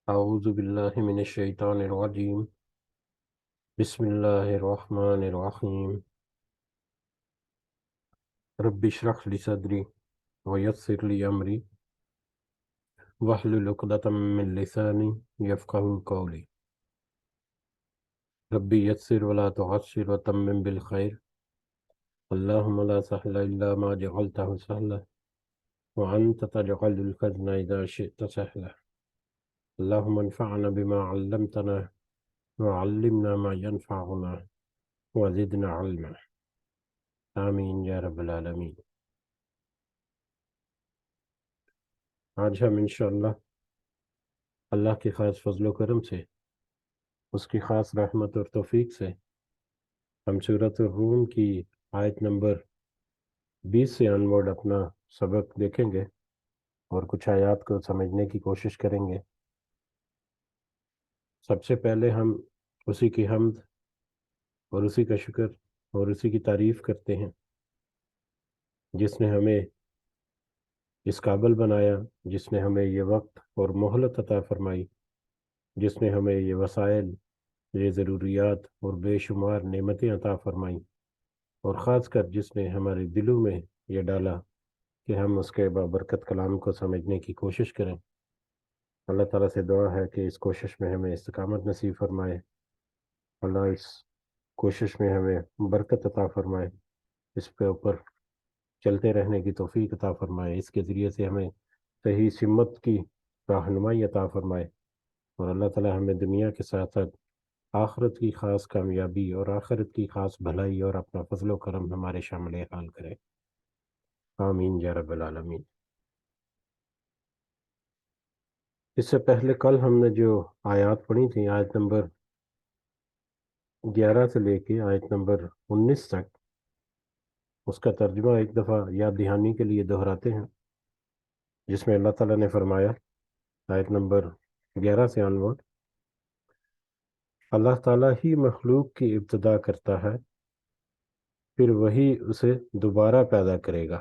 أعوذ بالله من الشيطان الرجيم بسم الله الرحمن الرحيم رب اشرح لي صدري ويسر لي أمري واحلل عقدة من لساني يفقهوا قولي ربي يسر ولا تعسر وتمم بالخير اللهم لا سهل إلا ما جعلته سهلا وأنت تجعل الحزن إذا شئت سهلا اللهم انفعنا بما علمتنا وعلمنا ما ينفعنا وزدنا علما آمین یا رب العالمین۔ آج ہم انشاءاللہ اللہ کی خاص فضل و کرم سے، اس کی خاص رحمت اور توفیق سے ہم سورۃ الروم کی آیت نمبر 20 سے انورڈ اپنا سبق دیکھیں گے اور کچھ آیات کو سمجھنے کی کوشش کریں گے۔ سب سے پہلے ہم اسی کی حمد اور اسی کا شکر اور اسی کی تعریف کرتے ہیں جس نے ہمیں اس قابل بنایا، جس نے ہمیں یہ وقت اور مہلت عطا فرمائی، جس نے ہمیں یہ وسائل، یہ ضروریات اور بے شمار نعمتیں عطا فرمائیں، اور خاص کر جس نے ہمارے دلوں میں یہ ڈالا کہ ہم اس کے بابرکت کلام کو سمجھنے کی کوشش کریں۔ اللہ تعالیٰ سے دعا ہے کہ اس کوشش میں ہمیں استقامت نصیب فرمائے، اللہ اس کوشش میں ہمیں برکت عطا فرمائے، اس کے اوپر چلتے رہنے کی توفیق عطا فرمائے، اس کے ذریعے سے ہمیں صحیح سمت کی رہنمائی عطا فرمائے، اور اللہ تعالیٰ ہمیں دنیا کے ساتھ ساتھ آخرت کی خاص کامیابی اور آخرت کی خاص بھلائی اور اپنا فضل و کرم ہمارے شامل حال کرے، آمین یا رب العالمین۔ اس سے پہلے کل ہم نے جو آیات پڑھی تھیں، آیت نمبر 11 سے لے کے آیت نمبر 19 تک، اس کا ترجمہ ایک دفعہ یاد دہانی کے لیے دہراتے ہیں، جس میں اللہ تعالیٰ نے فرمایا آیت نمبر 11 سے انورڈ، اللہ تعالیٰ ہی مخلوق کی ابتدا کرتا ہے، پھر وہی اسے دوبارہ پیدا کرے گا،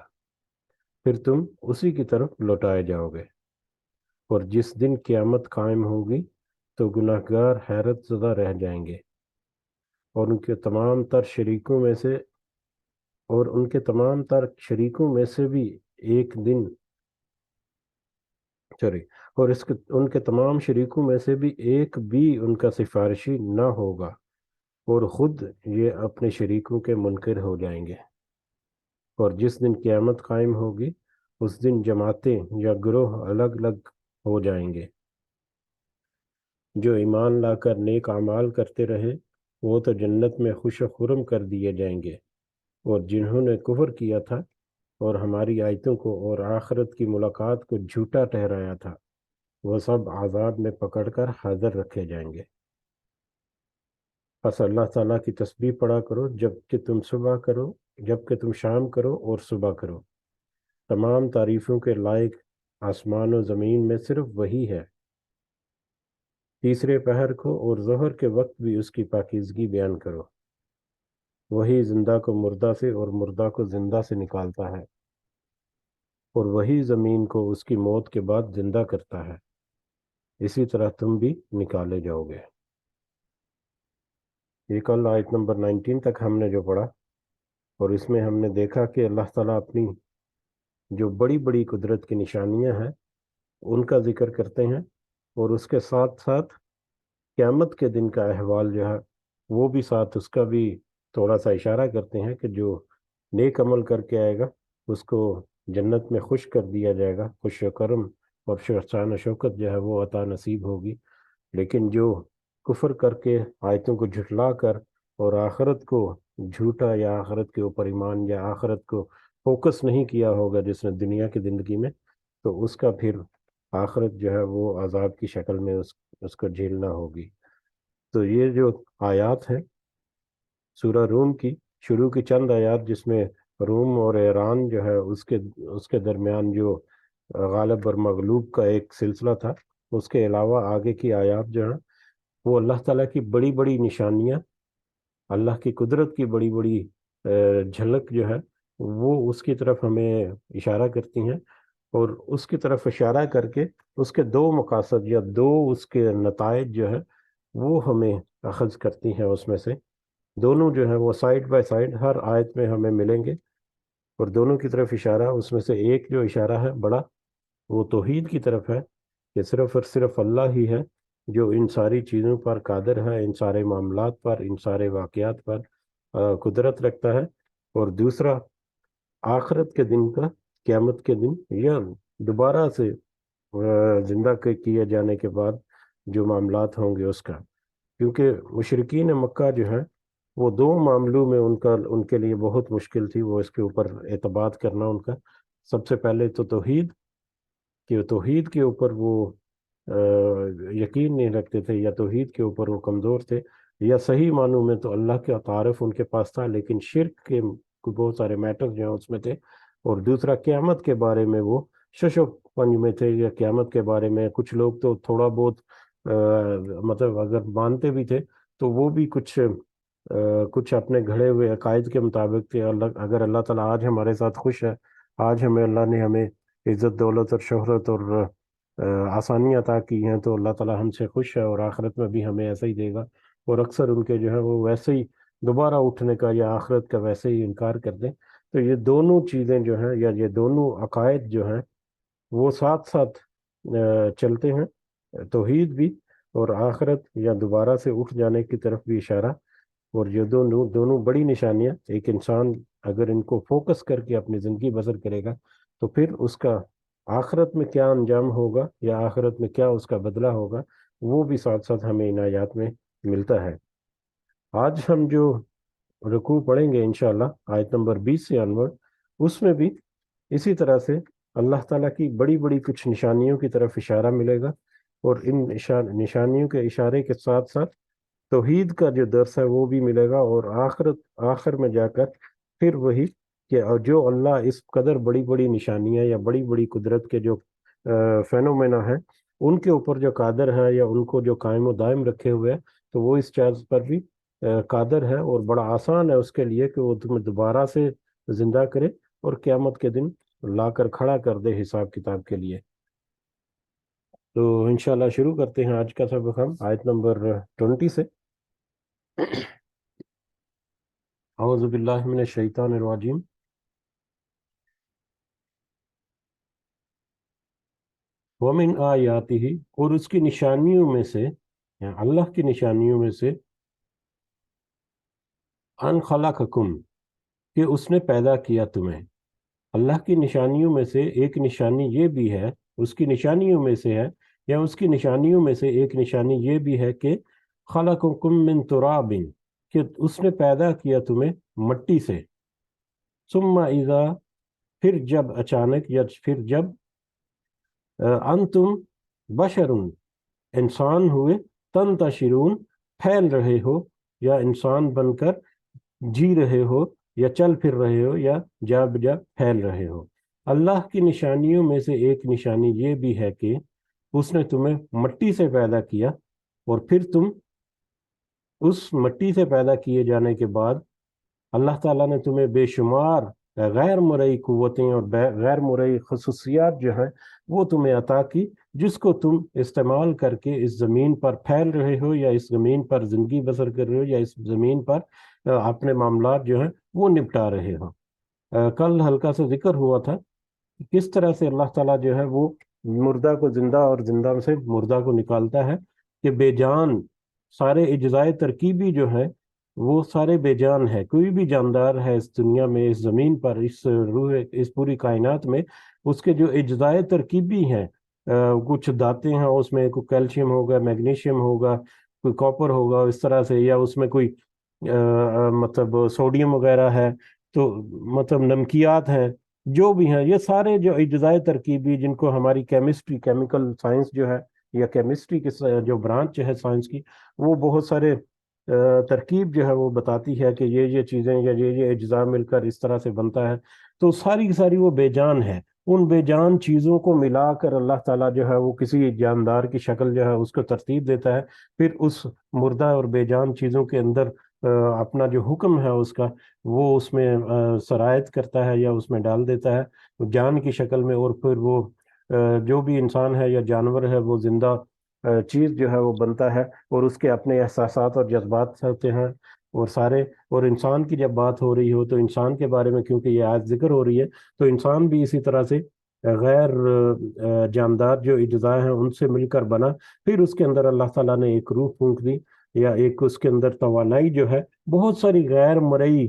پھر تم اسی کی طرف لوٹائے جاؤ گے، اور جس دن قیامت قائم ہوگی تو گناہگار حیرت زدہ رہ جائیں گے، اور ان کے تمام تر شریکوں میں سے بھی ایک دن ان کے تمام شریکوں میں سے بھی ایک بھی ان کا سفارشی نہ ہوگا، اور خود یہ اپنے شریکوں کے منکر ہو جائیں گے۔ اور جس دن قیامت قائم ہوگی اس دن جماعتیں یا گروہ الگ الگ ہو جائیں گے، جو ایمان لا کر نیک اعمال کرتے رہے وہ تو جنت میں خوش و خرم کر دیے جائیں گے، اور جنہوں نے کفر کیا تھا اور ہماری آیتوں کو اور آخرت کی ملاقات کو جھوٹا ٹھہرایا تھا، وہ سب عذاب میں پکڑ کر حاضر رکھے جائیں گے۔ پس اللہ تعالیٰ کی تسبیح پڑھا کرو جب کہ تم شام کرو اور صبح کرو، تمام تعریفوں کے لائق آسمان و زمین میں صرف وہی ہے۔ تیسرے پہر کو اور ظہر کے وقت بھی اس کی پاکیزگی بیان کرو، وہی زندہ کو مردہ سے اور مردہ کو زندہ سے نکالتا ہے، اور وہی زمین کو اس کی موت کے بعد زندہ کرتا ہے، اسی طرح تم بھی نکالے جاؤ گے۔ یہ کل آیت نمبر 19 تک ہم نے جو پڑھا، اور اس میں ہم نے دیکھا کہ اللہ تعالیٰ اپنی جو بڑی بڑی قدرت کی نشانیاں ہیں ان کا ذکر کرتے ہیں، اور اس کے ساتھ ساتھ قیامت کے دن کا احوال جو ہے وہ بھی ساتھ اس کا بھی تھوڑا سا اشارہ کرتے ہیں کہ جو نیک عمل کر کے آئے گا اس کو جنت میں خوش کر دیا جائے گا، خوش و کرم اور شان و شوکت جو ہے وہ عطا نصیب ہوگی، لیکن جو کفر کر کے آیتوں کو جھٹلا کر اور آخرت کو جھوٹا یا آخرت کے اوپر ایمان یا آخرت کو فوکس نہیں کیا ہوگا جس نے دنیا کی زندگی میں، تو اس کا پھر آخرت جو ہے وہ عذاب کی شکل میں اس کو جھیلنا ہوگی۔ تو یہ جو آیات ہیں سورہ روم کی شروع کی چند آیات، جس میں روم اور ایران جو ہے اس کے درمیان جو غالب اور مغلوب کا ایک سلسلہ تھا، اس کے علاوہ آگے کی آیات جو ہیں وہ اللہ تعالیٰ کی بڑی بڑی نشانیاں، اللہ کی قدرت کی بڑی بڑی جھلک جو ہے وہ اس کی طرف ہمیں اشارہ کرتی ہیں، اور اس کی طرف اشارہ کر کے اس کے دو مقاصد یا دو اس کے نتائج جو ہے وہ ہمیں اخذ کرتی ہیں اس میں سے. دونوں جو ہے وہ سائڈ بائی سائڈ ہر آیت میں ہمیں ملیں گے، اور دونوں کی طرف اشارہ. اس میں سے ایک جو اشارہ ہے بڑا، وہ توحید کی طرف ہے، کہ صرف اور صرف اللہ ہی ہے جو ان ساری چیزوں پر قادر ہے، ان سارے معاملات پر، ان سارے واقعات پر قدرت رکھتا ہے. اور دوسرا آخرت کے دن کا، قیامت کے دن یا دوبارہ سے زندہ کیے جانے کے بعد جو معاملات ہوں گے اس کا. کیونکہ مشرقین مکہ جو ہے وہ دو معاملوں میں ان کے لیے بہت مشکل تھی وہ اس کے اوپر اعتماد کرنا ان کا. سب سے پہلے تو توحید، کہ توحید کے اوپر وہ یقین نہیں رکھتے تھے، یا توحید کے اوپر وہ کمزور تھے، یا صحیح معنوں میں تو اللہ کا تعارف ان کے پاس تھا لیکن شرک کے بہت سارے میٹر جو ہیں اس میں تھے. اور دوسرا قیامت کے بارے میں وہ شش و پنج میں تھے، یا قیامت کے بارے میں کچھ لوگ تو تھوڑا بہت مطلب اگر مانتے بھی تھے تو وہ بھی کچھ اپنے گھڑے ہوئے عقائد کے مطابق تھے. اگر اللہ تعالیٰ آج ہمارے ساتھ خوش ہے، آج اللہ نے ہمیں عزت دولت اور شہرت اور آسانیاں عطا کی ہیں، تو اللہ تعالیٰ ہم سے خوش ہے اور آخرت میں بھی ہمیں ایسا ہی دے گا. اور اکثر ان کے جو ہے وہ ویسے ہی دوبارہ اٹھنے کا یا آخرت کا ویسے ہی انکار کر دیں. تو یہ دونوں چیزیں جو ہیں یا یہ دونوں عقائد جو ہیں وہ ساتھ ساتھ چلتے ہیں، توحید بھی اور آخرت یا دوبارہ سے اٹھ جانے کی طرف بھی اشارہ. اور یہ دونوں بڑی نشانیاں، ایک انسان اگر ان کو فوکس کر کے اپنی زندگی بسر کرے گا تو پھر اس کا آخرت میں کیا انجام ہوگا یا آخرت میں کیا اس کا بدلہ ہوگا، وہ بھی ساتھ ساتھ ہمیں ان آیات میں ملتا ہے. آج ہم جو رکوع پڑھیں گے انشاءاللہ آیت نمبر 20 سے انورڈ، اس میں بھی اسی طرح سے اللہ تعالیٰ کی بڑی بڑی کچھ نشانیوں کی طرف اشارہ ملے گا. اور ان نشانیوں کے اشارے کے ساتھ ساتھ توحید کا جو درس ہے وہ بھی ملے گا. اور آخر میں جا کر پھر وہی کہ جو اللہ اس قدر بڑی بڑی نشانیاں یا بڑی بڑی قدرت کے جو فینومینا ہیں ان کے اوپر جو قادر ہے یا ان کو جو قائم و دائم رکھے ہوئے ہیں، تو وہ اس چیز پر بھی قادر ہے. اور بڑا آسان ہے اس کے لیے کہ وہ تمہیں دوبارہ سے زندہ کرے اور قیامت کے دن لا کر کھڑا کر دے حساب کتاب کے لیے. تو انشاءاللہ شروع کرتے ہیں آج کا سبق ہم آیت نمبر 20 سے. اعوذ باللہ من الشیطان الرجیم. ومن آیاتہ، اور اس کی نشانیوں میں سے، یا اللہ کی نشانیوں میں سے، ان خلقکم، کہ اس نے پیدا کیا تمہیں. اللہ کی نشانیوں میں سے ایک نشانی یہ بھی ہے، اس کی نشانیوں میں سے ہے، یا اس کی نشانیوں میں سے ایک نشانی یہ بھی ہے کہ خلقکم من تراب، کہ اس نے پیدا کیا تمہیں مٹی سے. ثم اذا، پھر جب اچانک، یا پھر جب انتم بشر، انسان ہوئے، تنتشرون، پھیل رہے ہو، یا انسان بن کر جی رہے ہو یا چل پھر رہے ہو یا جا بجا پھیل رہے ہو. اللہ کی نشانیوں میں سے ایک نشانی یہ بھی ہے کہ اس نے تمہیں مٹی سے پیدا کیا، اور پھر تم اس مٹی سے پیدا کیے جانے کے بعد اللہ تعالیٰ نے تمہیں بے شمار غیر مرئی قوتیں اور غیر مرئی خصوصیات جو ہیں وہ تمہیں عطا کی، جس کو تم استعمال کر کے اس زمین پر پھیل رہے ہو، یا اس زمین پر زندگی بسر کر رہے ہو، یا اس زمین پر اپنے معاملات جو ہیں وہ نپٹا رہے ہو. کل ہلکا سا ذکر ہوا تھا کس طرح سے اللہ تعالیٰ جو ہے وہ مردہ کو زندہ اور زندہ سے مردہ کو نکالتا ہے، کہ بے جان سارے اجزائے ترکیبی جو ہے وہ سارے بے جان ہے. کوئی بھی جاندار ہے اس دنیا میں، اس زمین پر، اس روح، اس پوری کائنات میں، اس کے جو اجزائے ترکیبی ہیں، کچھ دھاتیں ہیں اس میں، کوئی کیلشیم ہوگا، میگنیشیم ہوگا، کوئی کاپر ہوگا اس طرح سے، یا اس میں کوئی مطلب سوڈیم وغیرہ ہے، تو مطلب نمکیات ہیں، جو بھی ہیں، یہ سارے جو اجزائے ترکیبی جن کو ہماری کیمسٹری، کیمیکل سائنس جو ہے، یا کیمسٹری کی جو برانچ ہے سائنس کی، وہ بہت سارے ترکیب جو ہے وہ بتاتی ہے کہ یہ چیزیں یا یہ اجزاء مل کر اس طرح سے بنتا ہے. تو ساری کی ساری وہ بے جان ہے. ان بے جان چیزوں کو ملا کر اللہ تعالیٰ جو ہے وہ کسی جاندار کی شکل جو ہے اس کو ترتیب دیتا ہے، پھر اس مردہ اور بے جان چیزوں کے اندر اپنا جو حکم ہے اس کا وہ اس میں سرایت کرتا ہے یا اس میں ڈال دیتا ہے جان کی شکل میں، اور پھر وہ جو بھی انسان ہے یا جانور ہے وہ زندہ چیز جو ہے وہ بنتا ہے، اور اس کے اپنے احساسات اور جذبات ہوتے ہیں اور سارے. اور انسان کی جب بات ہو رہی ہو تو انسان کے بارے میں کیونکہ یہ آج ذکر ہو رہی ہے، تو انسان بھی اسی طرح سے غیر جاندار جو اجزاء ہیں ان سے مل کر بنا. پھر اس کے اندر اللہ تعالیٰ نے ایک روح پھونک دی، یا ایک اس کے اندر توانائی جو ہے، بہت ساری غیر مرئی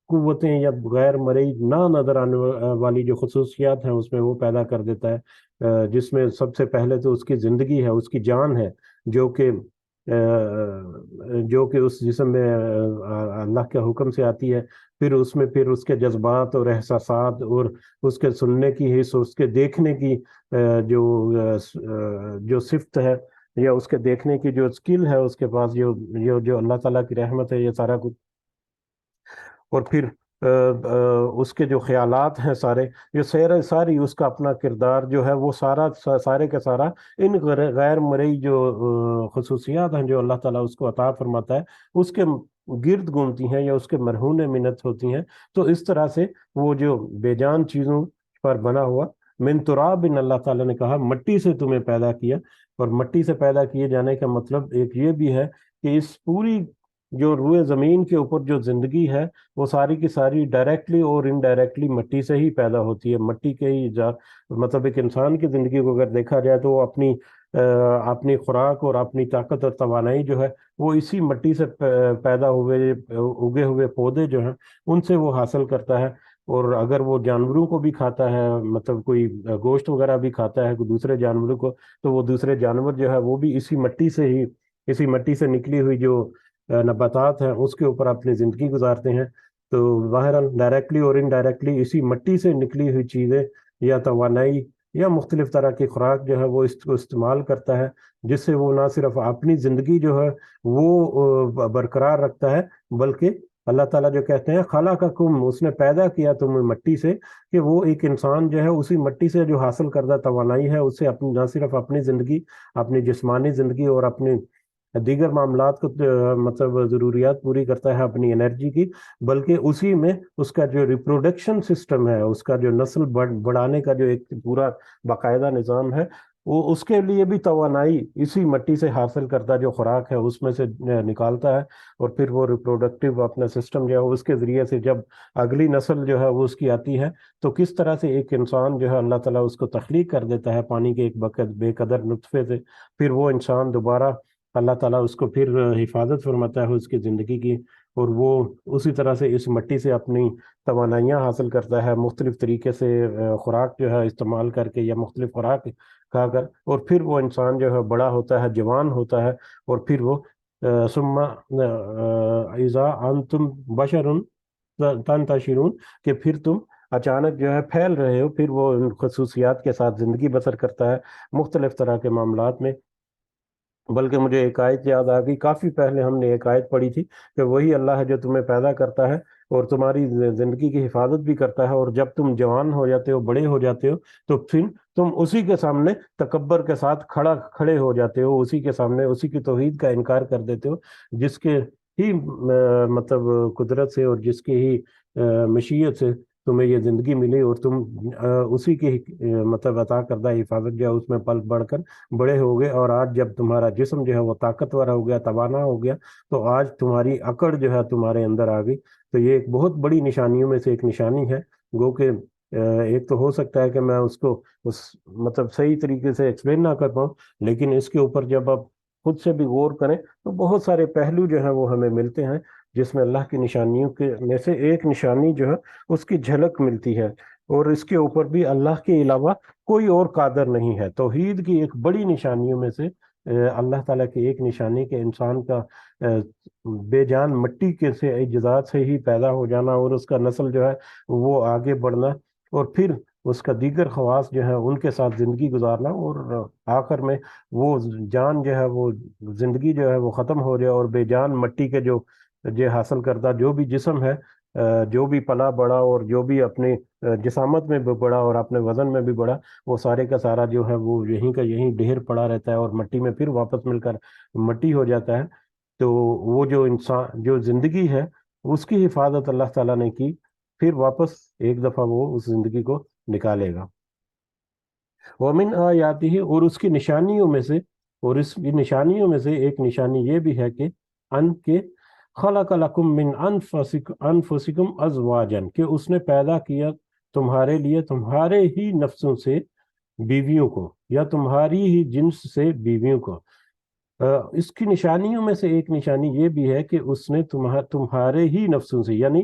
قوتیں یا غیر مرئی نہ نظر آنے والی جو خصوصیات ہیں اس میں وہ پیدا کر دیتا ہے، جس میں سب سے پہلے تو اس کی زندگی ہے، اس کی جان ہے، جو کہ جو کہ اس جسم میں اللہ کے حکم سے آتی ہے. پھر اس میں پھر اس کے جذبات اور احساسات اور اس کے سننے کی حس، اس کے دیکھنے کی جو جو صفت ہے، یا اس کے دیکھنے کی جو اسکل ہے اس کے پاس، جو اللہ تعالیٰ کی رحمت ہے، یہ سارا کچھ. اور پھر اس کے جو خیالات ہیں سارے، یہ ساری اس کا اپنا کردار جو ہے وہ سارے کا سارا ان غیر مرئی جو خصوصیات ہیں جو اللہ تعالیٰ اس کو عطا فرماتا ہے، اس کے گرد گھومتی ہیں یا اس کے مرہون منت ہوتی ہیں. تو اس طرح سے وہ جو بے جان چیزوں پر بنا ہوا من تراب، اللہ تعالیٰ نے کہا مٹی سے تمہیں پیدا کیا. اور مٹی سے پیدا کیے جانے کا مطلب ایک یہ بھی ہے کہ اس پوری جو روئے زمین کے اوپر جو زندگی ہے وہ ساری کی ساری ڈائریکٹلی اور انڈائریکٹلی مٹی سے ہی پیدا ہوتی ہے. مٹی کے ہی مطلب ایک انسان کی زندگی کو اگر دیکھا جائے تو وہ اپنی خوراک اور اپنی طاقت اور توانائی جو ہے وہ اسی مٹی سے پیدا ہوئے اگے ہوئے پودے جو ہیں ان سے وہ حاصل کرتا ہے. اور اگر وہ جانوروں کو بھی کھاتا ہے، مطلب کوئی گوشت وغیرہ بھی کھاتا ہے کوئی دوسرے جانوروں کو، تو وہ دوسرے جانور جو ہے وہ بھی اسی مٹی سے نکلی ہوئی جو نباتات ہیں اس کے اوپر اپنی زندگی گزارتے ہیں. تو بہرحال ڈائریکٹلی اور انڈائریکٹلی اسی مٹی سے نکلی ہوئی چیزیں یا توانائی یا مختلف طرح کی خوراک جو ہے وہ اس کو استعمال کرتا ہے، جس سے وہ نہ صرف اپنی زندگی جو ہے وہ برقرار رکھتا ہے، بلکہ اللہ تعالیٰ جو کہتے ہیں خلقکم، اس نے پیدا کیا تمہیں مٹی سے، کہ وہ ایک انسان جو ہے اسی مٹی سے جو حاصل کردہ توانائی ہے اس سے نہ صرف اپنی زندگی، اپنی جسمانی زندگی اور اپنی دیگر معاملات کو مطلب ضروریات پوری کرتا ہے اپنی انرجی کی، بلکہ اسی میں اس کا جو ریپروڈکشن سسٹم ہے، اس کا جو نسل بڑھانے کا جو ایک پورا باقاعدہ نظام ہے، وہ اس کے لیے بھی توانائی اسی مٹی سے حاصل کردہ جو خوراک ہے اس میں سے نکالتا ہے. اور پھر وہ ریپروڈکٹیو اپنا سسٹم جو ہے اس کے ذریعے سے جب اگلی نسل جو ہے وہ اس کی آتی ہے، تو کس طرح سے ایک انسان جو ہے اللہ تعالیٰ اس کو تخلیق کر دیتا ہے پانی کے ایک بے قدر نطفے سے. پھر وہ انسان دوبارہ اللہ تعالیٰ اس کو پھر حفاظت فرماتا ہے اس کی زندگی کی، اور وہ اسی طرح سے اس مٹی سے اپنی توانائیاں حاصل کرتا ہے مختلف طریقے سے خوراک جو ہے استعمال کر کے یا مختلف خوراک کھا کر. اور پھر وہ انسان جو ہے بڑا ہوتا ہے، جوان ہوتا ہے، اور پھر وہ ثم اذا انتم بشر تنتشرون، کہ پھر تم اچانک جو ہے پھیل رہے ہو. پھر وہ ان خصوصیات کے ساتھ زندگی بسر کرتا ہے مختلف طرح کے معاملات میں. بلکہ مجھے ایک آیت یاد آ گئی، کافی پہلے ہم نے ایک آیت پڑھی تھی کہ وہی اللہ ہے جو تمہیں پیدا کرتا ہے اور تمہاری زندگی کی حفاظت بھی کرتا ہے، اور جب تم جوان ہو جاتے ہو، بڑے ہو جاتے ہو، تو پھر تم اسی کے سامنے تکبر کے ساتھ کھڑے ہو جاتے ہو، اسی کے سامنے اسی کی توحید کا انکار کر دیتے ہو، جس کے ہی مطلب قدرت سے اور جس کی ہی مشیت سے تمہیں یہ زندگی ملی، اور تم اسی کی مطلب عطا کردہ حفاظت جو ہے اس میں پل بڑھ کر بڑے ہو گئے. اور آج جب تمہارا جسم جو ہے وہ طاقتور ہو گیا، توانا ہو گیا، تو آج تمہاری اکڑ جو ہے تمہارے اندر آ گئی. تو یہ ایک بہت بڑی نشانیوں میں سے ایک نشانی ہے. گو کہ ایک تو ہو سکتا ہے کہ میں اس کو مطلب صحیح طریقے سے ایکسپلین نہ کر پاؤں، لیکن اس کے اوپر جب آپ خود سے بھی غور کریں تو بہت سارے پہلو جو ہیں وہ ہمیں ملتے ہیں، جس میں اللہ کی نشانیوں کے میں سے ایک نشانی جو ہے اس کی جھلک ملتی ہے. اور اس کے اوپر بھی اللہ کے علاوہ کوئی اور قادر نہیں ہے. توحید کی ایک بڑی نشانیوں میں سے اللہ تعالیٰ کی ایک نشانی کہ انسان کا بے جان مٹی کے سے اجزاء سے ہی پیدا ہو جانا، اور اس کا نسل جو ہے وہ آگے بڑھنا، اور پھر اس کا دیگر خواص جو ہے ان کے ساتھ زندگی گزارنا، اور آخر میں وہ جان جو ہے وہ زندگی جو ہے وہ ختم ہو جائے، اور بے جان مٹی کے جو حاصل کردہ جو بھی جسم ہے، جو بھی پلا بڑا اور جو بھی اپنے جسامت میں بھی بڑا اور اپنے وزن میں بھی بڑا، وہ سارے کا سارا جو ہے وہ یہیں کا یہیں ڈھیر پڑا رہتا ہے، اور مٹی میں پھر واپس مل کر مٹی ہو جاتا ہے. تو وہ جو انسان جو زندگی ہے اس کی حفاظت اللہ تعالیٰ نے کی، پھر واپس ایک دفعہ وہ اس زندگی کو نکالے گا۔ ومن آیاتی ہی، اور اس کی نشانیوں میں سے، اور اس کی نشانیوں میں سے ایک نشانی یہ بھی ہے کہ ان کے خلق لکم من انفسکم ازواجن، کہ اس نے پیدا کیا تمہارے لیے تمہارے ہی نفسوں سے بیویوں کو، یا تمہاری ہی جنس سے بیویوں کو۔ اس کی نشانیوں میں سے ایک نشانی یہ بھی ہے کہ اس نے تمہارے ہی نفسوں سے، یعنی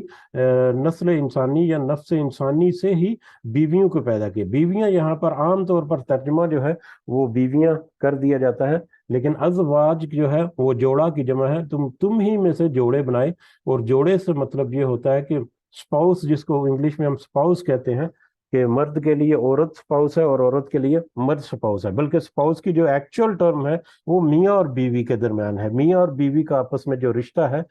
نسل انسانی یا نفس انسانی سے ہی بیویوں کو پیدا کیا۔ بیویاں یہاں پر عام طور پر ترجمہ جو ہے وہ بیویاں کر دیا جاتا ہے، لیکن ازواج جو ہے وہ جوڑا کی جمع ہے، تم ہی میں سے جوڑے بنائے۔ اور جوڑے سے مطلب یہ ہوتا ہے کہ سپاؤس، جس کو انگلش میں ہم سپاؤس کہتے ہیں، کہ مرد کے لیے عورت سپاؤس ہے اور عورت کے لیے مرد سپاؤس ہے، بلکہ سپاؤس کی جو ایکچوئل ٹرم ہے وہ میاں اور بیوی کے درمیان ہے۔ میاں اور بیوی کا آپس میں جو رشتہ ہے،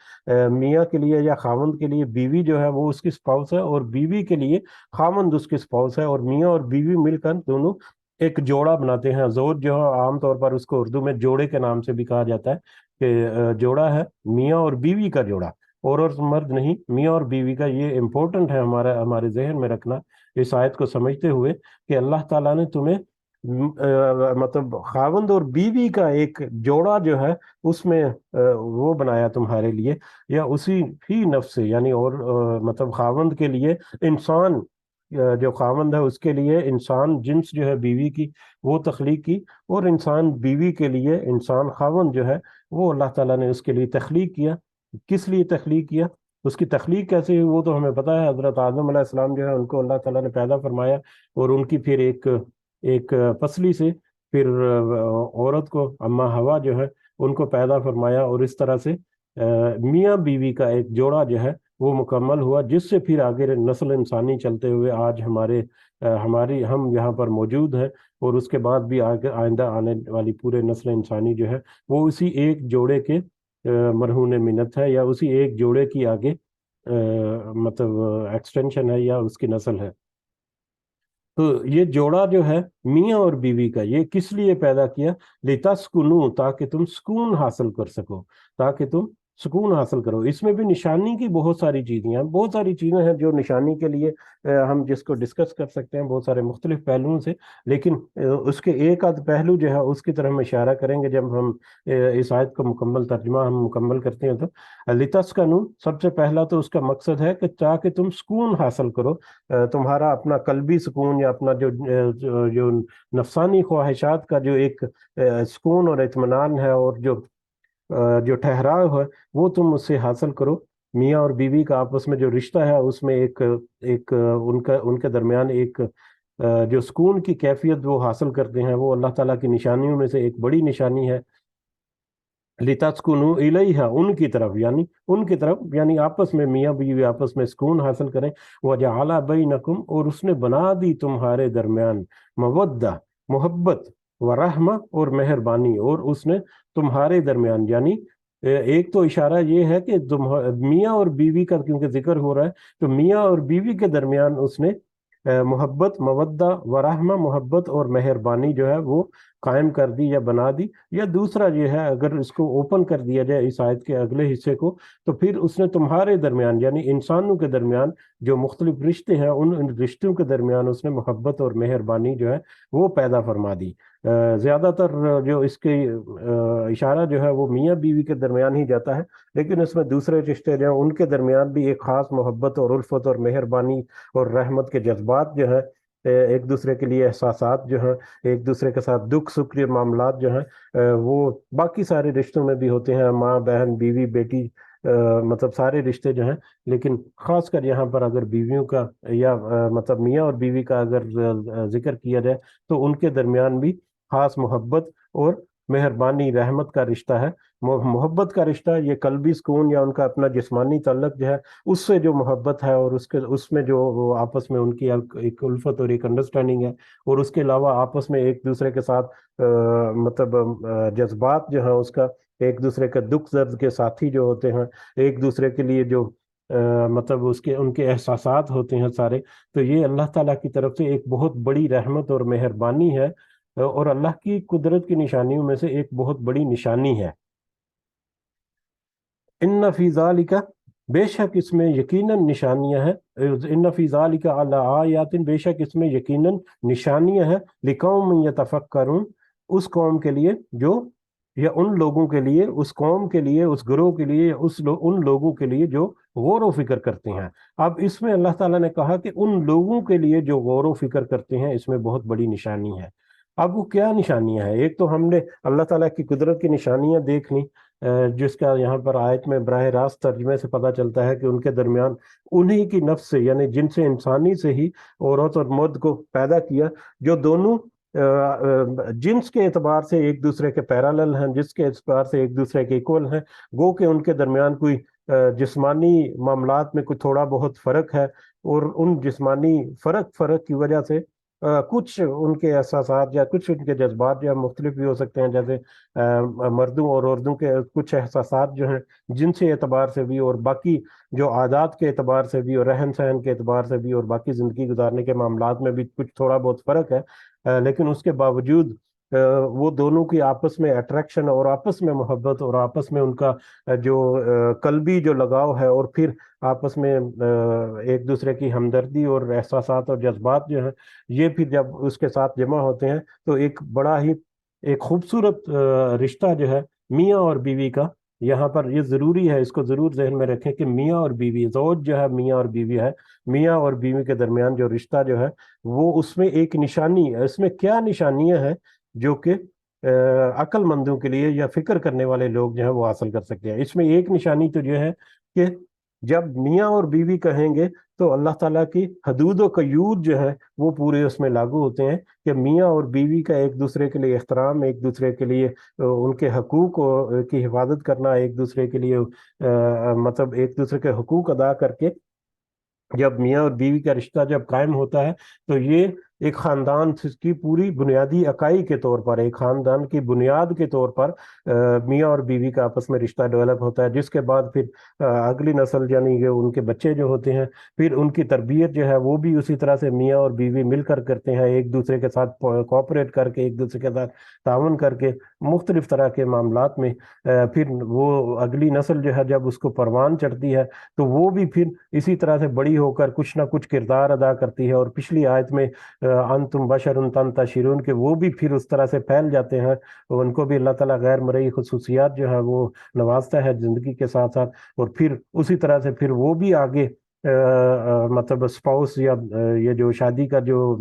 میاں کے لیے یا خاوند کے لیے بیوی جو ہے وہ اس کی سپاؤس ہے، اور بیوی کے لیے خاوند اس کی سپاؤس ہے، اور میاں اور بیوی مل کر دونوں ایک جوڑا بناتے ہیں۔ زوج جو ہے عام طور پر اس کو اردو میں جوڑے کے نام سے بھی کہا جاتا ہے، کہ جوڑا ہے میاں اور بیوی کا جوڑا، اور مرد نہیں، میاں اور بیوی کا۔ یہ امپورٹنٹ ہے ہمارے ذہن میں رکھنا اس آیت کو سمجھتے ہوئے، کہ اللہ تعالیٰ نے تمہیں مطلب خاوند اور بیوی کا ایک جوڑا جو ہے اس میں وہ بنایا تمہارے لیے، یا اسی ہی نفس سے، یعنی اور مطلب خاوند کے لیے انسان، جو خاوند ہے اس کے لیے انسان جنس جو ہے بیوی کی وہ تخلیق کی، اور انسان بیوی کے لیے انسان خاوند جو ہے وہ اللہ تعالیٰ نے اس کے لیے تخلیق کیا۔ کس لیے تخلیق کیا؟ اس کی تخلیق کیسے ہوئی وہ تو ہمیں پتہ ہے۔ حضرت آدم علیہ السلام جو ہے ان کو اللہ تعالیٰ نے پیدا فرمایا، اور ان کی پھر ایک پسلی سے پھر عورت کو، اما ہوا جو ہے ان کو پیدا فرمایا، اور اس طرح سے میاں بیوی کا ایک جوڑا جو ہے وہ مکمل ہوا، جس سے پھر آگے نسل انسانی چلتے ہوئے آج ہم یہاں پر موجود ہیں، اور اس کے بعد بھی آگے آئندہ آنے والی پورے نسل انسانی جو ہے وہ اسی ایک جوڑے کے مرہون منت ہے، یا اسی ایک جوڑے کی آگے مطلب ایکسٹینشن ہے، یا اس کی نسل ہے۔ تو یہ جوڑا جو ہے میاں اور بیوی کا، یہ کس لیے پیدا کیا؟ لِتَسْكُنُوا، تاکہ تم سکون حاصل کر سکو، تاکہ تم سکون حاصل کرو۔ اس میں بھی نشانی کی بہت ساری چیزیں ہیں، بہت ساری چیزیں ہیں جو نشانی کے لیے ہم جس کو ڈسکس کر سکتے ہیں بہت سارے مختلف پہلوؤں سے، لیکن اس کے ایک آدھ پہلو جو ہے اس کی طرف ہم اشارہ کریں گے جب ہم اس آیت کا مکمل ترجمہ ہم مکمل کرتے ہیں۔ تو لِتَسْكُنُوا، سب سے پہلا تو اس کا مقصد ہے کہ تاکہ تم سکون حاصل کرو، تمہارا اپنا قلبی سکون، یا اپنا جو نفسانی خواہشات کا جو ایک سکون اور اطمینان ہے، اور جو ٹھہراؤ ہے وہ تم اس سے حاصل کرو۔ میاں اور بیوی کا آپس میں جو رشتہ ہے اس میں ان کے درمیان ایک جو سکون کی کیفیت وہ حاصل کرتے ہیں، وہ اللہ تعالیٰ کی نشانیوں میں سے ایک بڑی نشانی ہے۔ لِتَسْكُنُوا إِلَيْهَا، ان کی طرف یعنی آپس میں میاں بیوی آپس میں سکون حاصل کریں۔ وَجَعَلَ بَيْنَكُمْ، اور اس نے بنا دی تمہارے درمیان مودہ، محبت، ورحمہ، اور مہربانی، اور اس نے تمہارے درمیان، یعنی ایک تو اشارہ یہ ہے کہ میاں اور بیوی کا کیونکہ ذکر ہو رہا ہے، تو میاں اور بیوی کے درمیان اس نے محبت، مودہ ورحمہ، محبت اور مہربانی جو ہے وہ قائم کر دی یا بنا دی۔ یا دوسرا یہ ہے، اگر اس کو اوپن کر دیا جائے اس آیت کے اگلے حصے کو، تو پھر اس نے تمہارے درمیان یعنی انسانوں کے درمیان جو مختلف رشتے ہیں ان رشتوں کے درمیان اس نے محبت اور مہربانی جو ہے وہ پیدا فرما دی۔ زیادہ تر جو اس کے اشارہ جو ہے وہ میاں بیوی کے درمیان ہی جاتا ہے، لیکن اس میں دوسرے رشتے جو ہیں ان کے درمیان بھی ایک خاص محبت اور الفت اور مہربانی اور رحمت کے جذبات جو ہیں، ایک دوسرے کے لیے احساسات جو ہیں، ایک دوسرے کے ساتھ دکھ سکھ کے معاملات جو ہیں وہ باقی سارے رشتوں میں بھی ہوتے ہیں، ماں بہن بیوی بیٹی، مطلب سارے رشتے جو ہیں، لیکن خاص کر یہاں پر اگر بیویوں کا یا مطلب میاں اور بیوی کا اگر ذکر کیا جائے تو ان کے درمیان بھی خاص محبت اور مہربانی رحمت کا رشتہ ہے۔ محبت کا رشتہ یہ قلبی سکون یا ان کا اپنا جسمانی تعلق جو ہے اس سے جو محبت ہے، اور اس میں جو وہ آپس میں ان کی ایک الفت اور ایک انڈرسٹینڈنگ ہے، اور اس کے علاوہ آپس میں ایک دوسرے کے ساتھ مطلب جذبات جو ہیں اس کا، ایک دوسرے کے دکھ درد کے ساتھی جو ہوتے ہیں، ایک دوسرے کے لیے جو مطلب ان کے احساسات ہوتے ہیں سارے، تو یہ اللہ تعالیٰ کی طرف سے ایک بہت بڑی رحمت اور مہربانی ہے، اور اللہ کی قدرت کی نشانیوں میں سے ایک بہت بڑی نشانی ہے۔ ان فی ذالک، بے شک اس میں یقیناً نشانیاں ہیں، ان فی ذالک لآیات، بے شک اس میں یقیناً نشانیاں ہیں، لقوم یتفکرون، اس قوم کے لیے جو، یا ان لوگوں کے لیے، اس قوم کے لیے، اس گروہ کے لیے، ان لوگوں کے لیے جو غور و فکر کرتے ہیں۔ اب اس میں اللہ تعالیٰ نے کہا کہ ان لوگوں کے لیے جو غور و فکر کرتے ہیں، اس میں بہت بڑی نشانی ہے۔ اب وہ کیا نشانیاں ہیں؟ ایک تو ہم نے اللہ تعالیٰ کی قدرت کی نشانیاں دیکھ لی، جس کا یہاں پر آیت میں براہ راست ترجمے سے پتہ چلتا ہے کہ ان کے درمیان انہی کی نفس سے، یعنی جن سے انسانی سے ہی عورت اور مرد کو پیدا کیا، جو دونوں جنس کے اعتبار سے ایک دوسرے کے پیرالل ہیں، جس کے اعتبار سے ایک دوسرے کے ایکول ہیں، گو کہ ان کے درمیان کوئی جسمانی معاملات میں کوئی تھوڑا بہت فرق ہے، اور ان جسمانی فرق کی وجہ سے کچھ ان کے احساسات یا کچھ ان کے جذبات جو مختلف بھی ہو سکتے ہیں، جیسے مردوں اور عورتوں کے کچھ احساسات جو ہیں جنسی اعتبار سے بھی، اور باقی جو عادات کے اعتبار سے بھی، اور رہن سہن کے اعتبار سے بھی، اور باقی زندگی گزارنے کے معاملات میں بھی کچھ تھوڑا بہت فرق ہے، لیکن اس کے باوجود وہ دونوں کی آپس میں اٹریکشن، اور آپس میں محبت، اور آپس میں ان کا جو قلبی جو لگاؤ ہے، اور پھر آپس میں ایک دوسرے کی ہمدردی اور احساسات اور جذبات جو ہیں، یہ پھر جب اس کے ساتھ جمع ہوتے ہیں تو ایک بڑا ہی ایک خوبصورت رشتہ جو ہے میاں اور بیوی کا۔ یہاں پر یہ ضروری ہے، اس کو ضرور ذہن میں رکھیں کہ میاں اور بیوی، زوج جو ہے میاں اور بیوی ہے، میاں اور بیوی کے درمیان جو رشتہ جو ہے وہ، اس میں ایک نشانی ہے۔ اس میں کیا نشانیاں ہیں جو کہ عقل مندوں کے لیے یا فکر کرنے والے لوگ جو ہیں وہ حاصل کر سکتے ہیں؟ اس میں ایک نشانی تو جو ہے کہ جب میاں اور بیوی کہیں گے تو اللہ تعالیٰ کی حدود و قیود جو ہے وہ پورے اس میں لاگو ہوتے ہیں، کہ میاں اور بیوی کا ایک دوسرے کے لیے احترام، ایک دوسرے کے لیے ان کے حقوق کی حفاظت کرنا، ایک دوسرے کے لیے مطلب ایک دوسرے کے حقوق ادا کر کے جب میاں اور بیوی کا رشتہ جب قائم ہوتا ہے تو یہ ایک خاندان کی پوری بنیادی اکائی کے طور پر، ایک خاندان کی بنیاد کے طور پر میاں اور بیوی کا آپس میں رشتہ ڈیولپ ہوتا ہے، جس کے بعد پھر اگلی نسل یعنی کہ ان کے بچے جو ہوتے ہیں، پھر ان کی تربیت جو ہے وہ بھی اسی طرح سے میاں اور بیوی مل کر کرتے ہیں، ایک دوسرے کے ساتھ کوآپریٹ کر کے، ایک دوسرے کے ساتھ تعاون کر کے مختلف طرح کے معاملات میں پھر وہ اگلی نسل جو ہے جب اس کو پروان چڑھتی ہے تو وہ بھی پھر اسی طرح سے بڑی ہو کر کچھ نہ کچھ کردار ادا کرتی ہے۔ اور پچھلی آیت میں انتم بشر تنتشرون، کہ وہ بھی پھر اس طرح سے پھیل جاتے ہیں، ان کو بھی اللہ تعالیٰ غیر مرئی خصوصیات جو ہے وہ نوازتا ہے زندگی کے ساتھ ساتھ، اور پھر اسی طرح سے پھر وہ بھی آگے مطلب اسپاؤس یا یہ جو شادی کا جو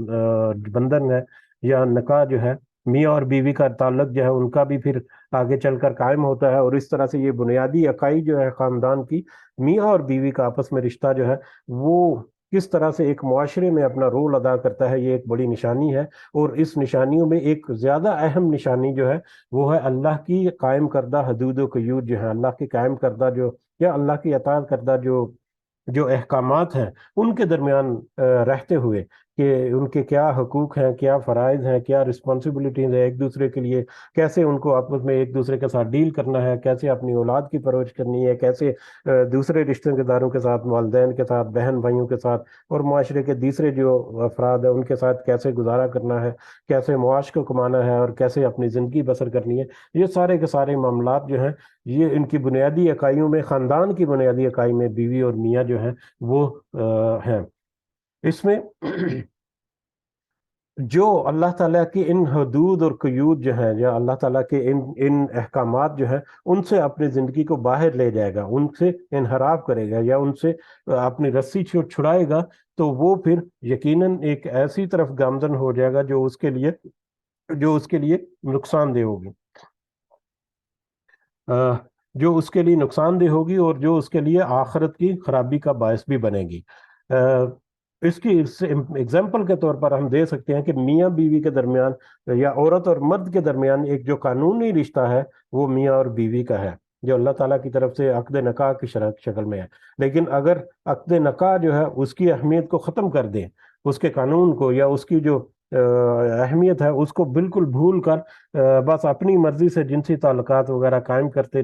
بندھن ہے یا نکاح جو ہے، میاں اور بیوی کا تعلق جو ہے ان کا بھی پھر آگے چل کر قائم ہوتا ہے، اور اس طرح سے یہ بنیادی اکائی جو ہے خاندان کی، میاں اور بیوی کا آپس میں رشتہ جو ہے وہ کس طرح سے ایک معاشرے میں اپنا رول ادا کرتا ہے، یہ ایک بڑی نشانی ہے۔ اور اس نشانیوں میں ایک زیادہ اہم نشانی جو ہے وہ ہے اللہ کی قائم کردہ حدود و قیود جو ہے، اللہ کی قائم کردہ جو، یا اللہ کی اطاعت کردہ جو احکامات ہیں ان کے درمیان رہتے ہوئے، کہ ان کے کیا حقوق ہیں، کیا فرائض ہیں، کیا رسپانسبلٹیز ہیں ایک دوسرے کے لیے، کیسے ان کو آپس میں ایک دوسرے کے ساتھ ڈیل کرنا ہے، کیسے اپنی اولاد کی پرورش کرنی ہے، کیسے دوسرے رشتہ داروں کے ساتھ، والدین کے ساتھ، بہن بھائیوں کے ساتھ، اور معاشرے کے دوسرے جو افراد ہیں ان کے ساتھ کیسے گزارا کرنا ہے، کیسے معاش کو کمانا ہے، اور کیسے اپنی زندگی بسر کرنی ہے، یہ سارے کے سارے معاملات جو ہیں یہ ان کی بنیادی اکائیوں میں، خاندان کی بنیادی اکائی میں بیوی اور میاں جو ہیں وہ ہیں۔ اس میں جو اللہ تعالیٰ کی ان حدود اور قیود جو ہیں، یا اللہ تعالیٰ کے ان احکامات جو ہیں ان سے اپنی زندگی کو باہر لے جائے گا، ان سے انحراف کرے گا یا ان سے اپنی رسی چھڑائے گا، تو وہ پھر یقیناً ایک ایسی طرف گامزن ہو جائے گا جو اس کے لیے نقصان دہ ہوگی، جو اس کے لیے نقصان دہ ہوگی، اور جو اس کے لیے آخرت کی خرابی کا باعث بھی بنے گی۔ اس کی اگزامپل کے طور پر ہم دے سکتے ہیں کہ میاں بیوی کے درمیان یا عورت اور مرد کے درمیان ایک جو قانونی رشتہ ہے وہ میاں اور بیوی کا ہے، جو اللہ تعالیٰ کی طرف سے عقد نکاح کی شکل میں ہے۔ لیکن اگر عقد نکاح جو ہے اس کی اہمیت کو ختم کر دیں، اس کے قانون کو یا اس کی جو اہمیت ہے اس کو بالکل بھول کر بس اپنی مرضی سے جنسی تعلقات وغیرہ قائم کرتے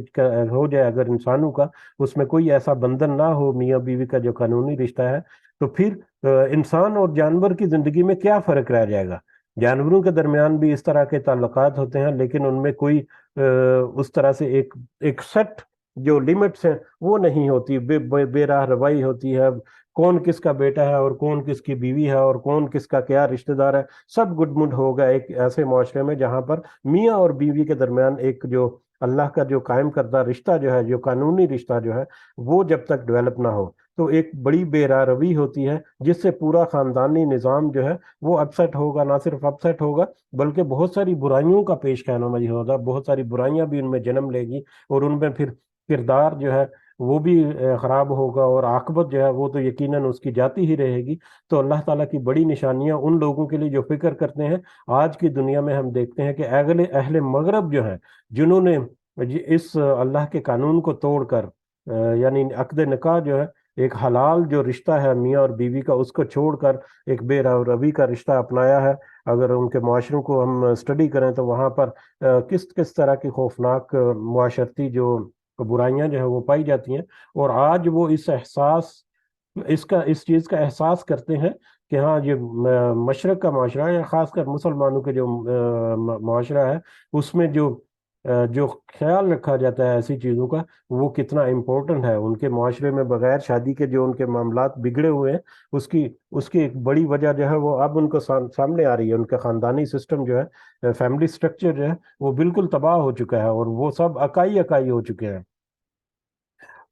ہو جائے، اگر انسانوں کا اس میں کوئی ایسا بندھن نہ ہو میاں بیوی کا جو قانونی رشتہ ہے، تو پھر انسان اور جانور کی زندگی میں کیا فرق رہ جائے گا؟ جانوروں کے درمیان بھی اس طرح کے تعلقات ہوتے ہیں، لیکن ان میں کوئی اس طرح سے ایک سیٹ جو لمٹس ہیں وہ نہیں ہوتی، بے راہ روائی ہوتی ہے، کون کس کا بیٹا ہے اور کون کس کی بیوی ہے اور کون کس کا کیا رشتہ دار ہے، سب گڈ مڈ ہوگا ایک ایسے معاشرے میں جہاں پر میاں اور بیوی کے درمیان ایک جو اللہ کا جو قائم کردہ رشتہ جو ہے، جو قانونی رشتہ جو ہے، وہ جب تک ڈیولپ نہ ہو تو ایک بڑی بے راہ روی ہوتی ہے، جس سے پورا خاندانی نظام جو ہے وہ اپسیٹ ہوگا، نہ صرف اپسیٹ ہوگا بلکہ بہت ساری برائیوں کا پیش خیمہ بھی ہوگا، بہت ساری برائیاں بھی ان میں جنم لے گی، اور ان میں پھر کردار جو ہے وہ بھی خراب ہوگا، اور عاقبت جو ہے وہ تو یقیناً اس کی جاتی ہی رہے گی۔ تو اللہ تعالیٰ کی بڑی نشانیاں ان لوگوں کے لیے جو فکر کرتے ہیں۔ آج کی دنیا میں ہم دیکھتے ہیں کہ اہل مغرب جو ہیں، جنہوں نے اس اللہ کے قانون کو توڑ کر یعنی عقد نکاح جو ہے، ایک حلال جو رشتہ ہے میاں اور بیوی کا، اس کو چھوڑ کر ایک بے روی کا رشتہ اپنایا ہے۔ اگر ان کے معاشروں کو ہم اسٹڈی کریں تو وہاں پر کس کس طرح کی خوفناک معاشرتی جو برائیاں جو ہیں وہ پائی جاتی ہیں، اور آج وہ اس چیز کا احساس کرتے ہیں کہ ہاں یہ مشرق کا معاشرہ ہے، یا خاص کر مسلمانوں کے جو معاشرہ ہے، اس میں جو خیال رکھا جاتا ہے ایسی چیزوں کا، وہ کتنا امپورٹنٹ ہے۔ ان کے معاشرے میں بغیر شادی کے جو ان کے معاملات بگڑے ہوئے ہیں، اس کی ایک بڑی وجہ جو ہے وہ اب ان کو سامنے آ رہی ہے۔ ان کا خاندانی سسٹم جو ہے، فیملی سٹرکچر جو ہے، وہ بالکل تباہ ہو چکا ہے، اور وہ سب اکائی اکائی ہو چکے ہیں۔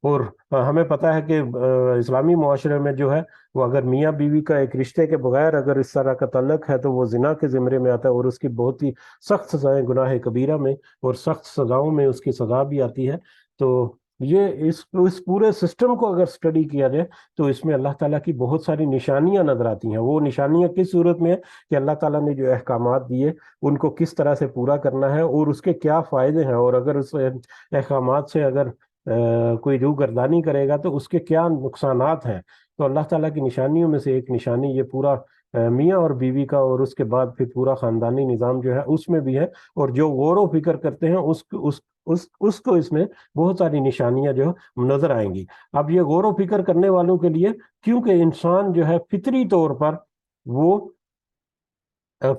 اور ہمیں پتہ ہے کہ اسلامی معاشرے میں جو ہے وہ اگر میاں بیوی کا ایک رشتے کے بغیر اگر اس طرح کا تعلق ہے تو وہ زنا کے زمرے میں آتا ہے، اور اس کی بہت ہی سخت سزائیں گناہ کبیرہ میں اور سخت سزاؤں میں اس کی سزا بھی آتی ہے۔ تو یہ اس پورے سسٹم کو اگر سٹڈی کیا جائے تو اس میں اللہ تعالیٰ کی بہت ساری نشانیاں نظر آتی ہیں۔ وہ نشانیاں کس صورت میں ہے کہ اللہ تعالیٰ نے جو احکامات دیے ان کو کس طرح سے پورا کرنا ہے، اور اس کے کیا فائدے ہیں، اور اگر اس احکامات سے اگر کوئی روگردانی کرے گا تو اس کے کیا نقصانات ہیں۔ تو اللہ تعالیٰ کی نشانیوں میں سے ایک نشانی یہ پورا میاں اور بیوی کا، اور اس کے بعد پھر پورا خاندانی نظام جو ہے اس میں بھی ہے، اور جو غور و فکر کرتے ہیں اس کو اس میں بہت ساری نشانیاں جو نظر آئیں گی۔ اب یہ غور و فکر کرنے والوں کے لیے، کیونکہ انسان جو ہے فطری طور پر وہ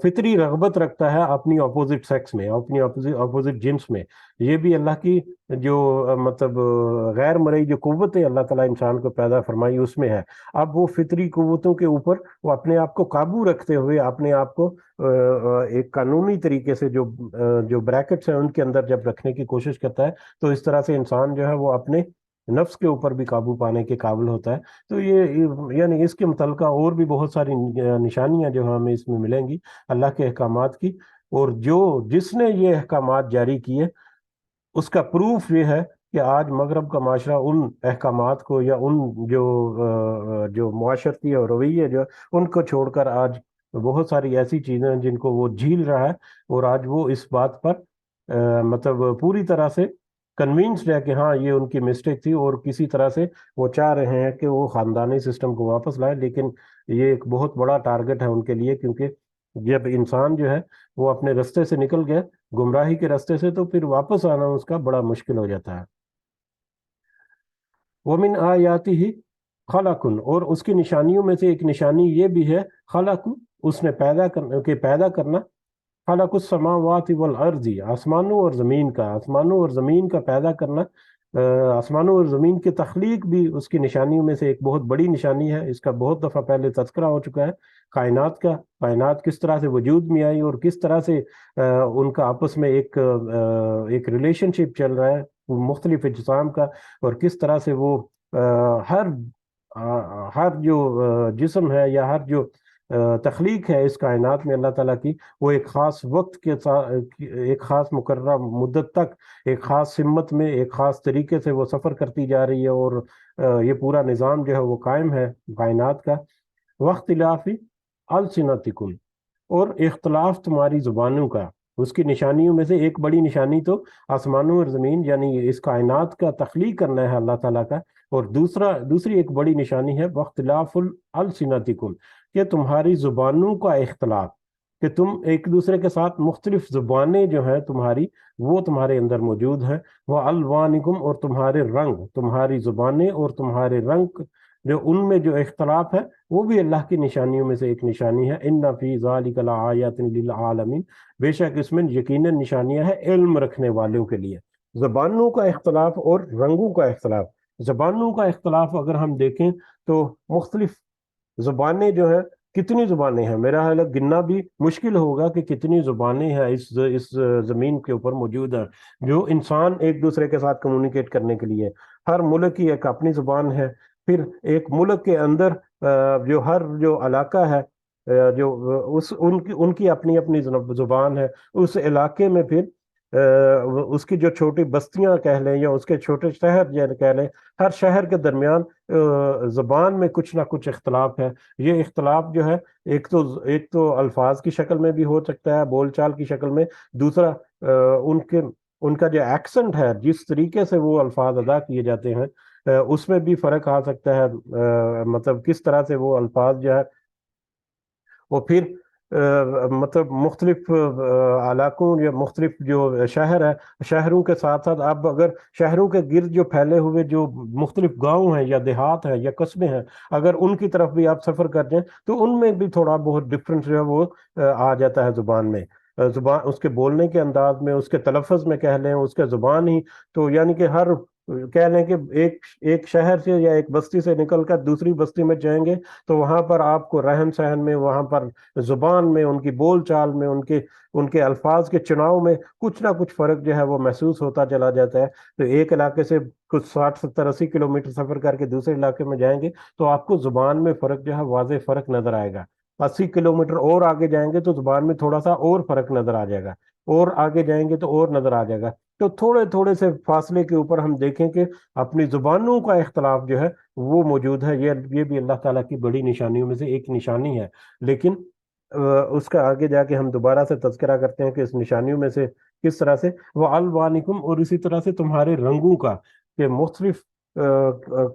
فطری رغبت رکھتا ہے اپنی اپوزٹ سیکس میں، اپنی اپوزٹ جنس میں، یہ بھی اللہ کی جو مطلب غیر مرئی جو قوتیں اللہ تعالیٰ انسان کو پیدا فرمائی اس میں ہے۔ اب وہ فطری قوتوں کے اوپر وہ اپنے آپ کو قابو رکھتے ہوئے اپنے آپ کو ایک قانونی طریقے سے جو بریکٹس ہیں ان کے اندر جب رکھنے کی کوشش کرتا ہے، تو اس طرح سے انسان جو ہے وہ اپنے نفس کے اوپر بھی قابو پانے کے قابل ہوتا ہے۔ تو یہ یعنی اس کے متعلقہ اور بھی بہت ساری نشانیاں جو ہمیں اس میں ملیں گی اللہ کے احکامات کی، اور جس نے یہ احکامات جاری کیے اس کا پروف یہ ہے کہ آج مغرب کا معاشرہ ان احکامات کو یا ان جو معاشرتی اور رویے جو ان کو چھوڑ کر آج بہت ساری ایسی چیزیں ہیں جن کو وہ جھیل رہا ہے، اور آج وہ اس بات پر مطلب پوری طرح سے کنوینسڈ ہے کہ ہاں یہ ان کی مسٹیک تھی، اور کسی طرح سے وہ چاہ رہے ہیں کہ وہ خاندانی سسٹم کو واپس لائیں، لیکن یہ ایک بہت بڑا ٹارگٹ ہے ان کے لیے، کیونکہ جب انسان جو ہے وہ اپنے رستے سے نکل گیا گمراہی کے رستے سے، تو پھر واپس آنا اس کا بڑا مشکل ہو جاتا ہے۔ وَمِنْ آیَاتِهِ خَلَقٌ، اور اس کی نشانیوں میں سے ایک نشانی یہ بھی ہے خلق، اس نے پیدا کرنا، خلق السماوات والارض، آسمانوں اور زمین کا، آسمانوں اور زمین کا پیدا کرنا، آسمانوں اور زمین کی تخلیق بھی اس کی نشانیوں میں سے ایک بہت بڑی نشانی ہے۔ اس کا بہت دفعہ پہلے تذکرہ ہو چکا ہے، کائنات کس طرح سے وجود میں آئی، اور کس طرح سے ان کا آپس میں ایک ریلیشن شپ چل رہا ہے مختلف اجسام کا، اور کس طرح سے وہ ہر ہر جو جسم ہے یا ہر جو تخلیق ہے اس کائنات میں اللہ تعالیٰ کی، وہ ایک خاص وقت کے ساتھ ایک خاص مقررہ مدت تک ایک خاص سمت میں ایک خاص طریقے سے وہ سفر کرتی جا رہی ہے، اور یہ پورا نظام جو ہے وہ قائم ہے کائنات کا۔ واختلاف السنتکم، اور اختلاف تمہاری زبانوں کا، اس کی نشانیوں میں سے ایک بڑی نشانی تو آسمانوں اور زمین یعنی اس کائنات کا تخلیق کرنا ہے اللہ تعالیٰ کا، اور دوسری ایک بڑی نشانی ہے واختلاف السنتکم، کہ تمہاری زبانوں کا اختلاف، کہ تم ایک دوسرے کے ساتھ مختلف زبانیں جو ہیں تمہاری وہ تمہارے اندر موجود ہیں، وَأَلْوَانِكُمْ، اور تمہارے رنگ، تمہاری زبانیں اور تمہارے رنگ جو ان میں جو اختلاف ہے وہ بھی اللہ کی نشانیوں میں سے ایک نشانی ہے۔ إِنَّ فِي ذَلِكَ لَآيَاتٍ لِلْعَالَمِينَ، بے شک اس میں یقیناً نشانیاں ہیں علم رکھنے والوں کے لیے۔ زبانوں کا اختلاف اور رنگوں کا اختلاف. زبانوں کا اختلاف اگر ہم دیکھیں تو مختلف زبانیں جو ہیں، کتنی زبانیں ہیں، میرا خیال ہے گننا بھی مشکل ہوگا کہ کتنی زبانیں ہیں اس زمین کے اوپر موجود ہیں جو انسان ایک دوسرے کے ساتھ کمیونیکیٹ کرنے کے لیے. ہر ملک کی ایک اپنی زبان ہے. پھر ایک ملک کے اندر جو ہر جو علاقہ ہے، جو ان کی اپنی اپنی زبان ہے. اس علاقے میں پھر اس کی جو چھوٹی بستیاں کہہ لیں یا اس کے چھوٹے شہر جو کہہ لیں، ہر شہر کے درمیان زبان میں کچھ نہ کچھ اختلاف ہے. یہ اختلاف جو ہے ایک تو الفاظ کی شکل میں بھی ہو سکتا ہے، بول چال کی شکل میں. دوسرا ان کا جو ایکسنٹ ہے، جس طریقے سے وہ الفاظ ادا کیے جاتے ہیں، اس میں بھی فرق آ سکتا ہے. مطلب کس طرح سے وہ الفاظ جو ہے وہ پھر مطلب مختلف علاقوں یا مختلف جو شہر ہے، شہروں کے ساتھ ساتھ اب اگر شہروں کے گرد جو پھیلے ہوئے جو مختلف گاؤں ہیں یا دیہات ہیں یا قصبے ہیں، اگر ان کی طرف بھی آپ سفر کر جائیں تو ان میں بھی تھوڑا بہت ڈفرنس جو ہے وہ آ جاتا ہے زبان میں. زبان اس کے بولنے کے انداز میں، اس کے تلفظ میں کہہ لیں، اس کے زبان ہی تو یعنی کہ ہر کہہ لیں کہ ایک شہر سے یا ایک بستی سے نکل کر دوسری بستی میں جائیں گے تو وہاں پر آپ کو رہن سہن میں، وہاں پر زبان میں، ان کی بول چال میں، ان کے الفاظ کے چناؤ میں کچھ نہ کچھ فرق جو ہے وہ محسوس ہوتا چلا جاتا ہے. تو ایک علاقے سے کچھ 60 70 80 کلومیٹر سفر کر کے دوسرے علاقے میں جائیں گے تو آپ کو زبان میں فرق جو ہے واضح فرق نظر آئے گا. 80 کلومیٹر اور آگے جائیں گے تو زبان میں تھوڑا سا اور فرق نظر آ جائے گا، اور آگے جائیں گے تو اور نظر آ جائے گا. تو تھوڑے تھوڑے سے فاصلے کے اوپر ہم دیکھیں کہ اپنی زبانوں کا اختلاف جو ہے وہ موجود ہے. یہ بھی اللہ تعالیٰ کی بڑی نشانیوں میں سے ایک نشانی ہے. لیکن اس کا آگے جا کے ہم دوبارہ سے تذکرہ کرتے ہیں کہ اس نشانیوں میں سے کس طرح سے وہ الوانکم، اور اسی طرح سے تمہارے رنگوں کا، کہ مختلف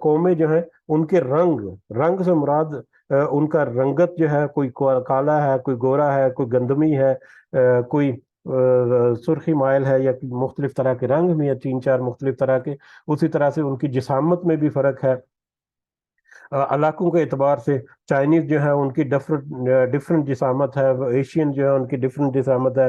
قومیں جو ہیں ان کے رنگ سے مراد ان کا رنگت جو ہے، کوئی کالا ہے، کوئی گورا ہے، کوئی گندمی ہے، کوئی سرخی مائل ہے، یا مختلف طرح کے رنگ بھی ہیں، 3 4 مختلف طرح کے. اسی طرح سے ان کی جسامت میں بھی فرق ہے علاقوں کے اعتبار سے. چائنیز جو ہے ان کی ڈفرنٹ جسامت ہے، ایشین جو ہے ان کی ڈفرنٹ جسامت ہے.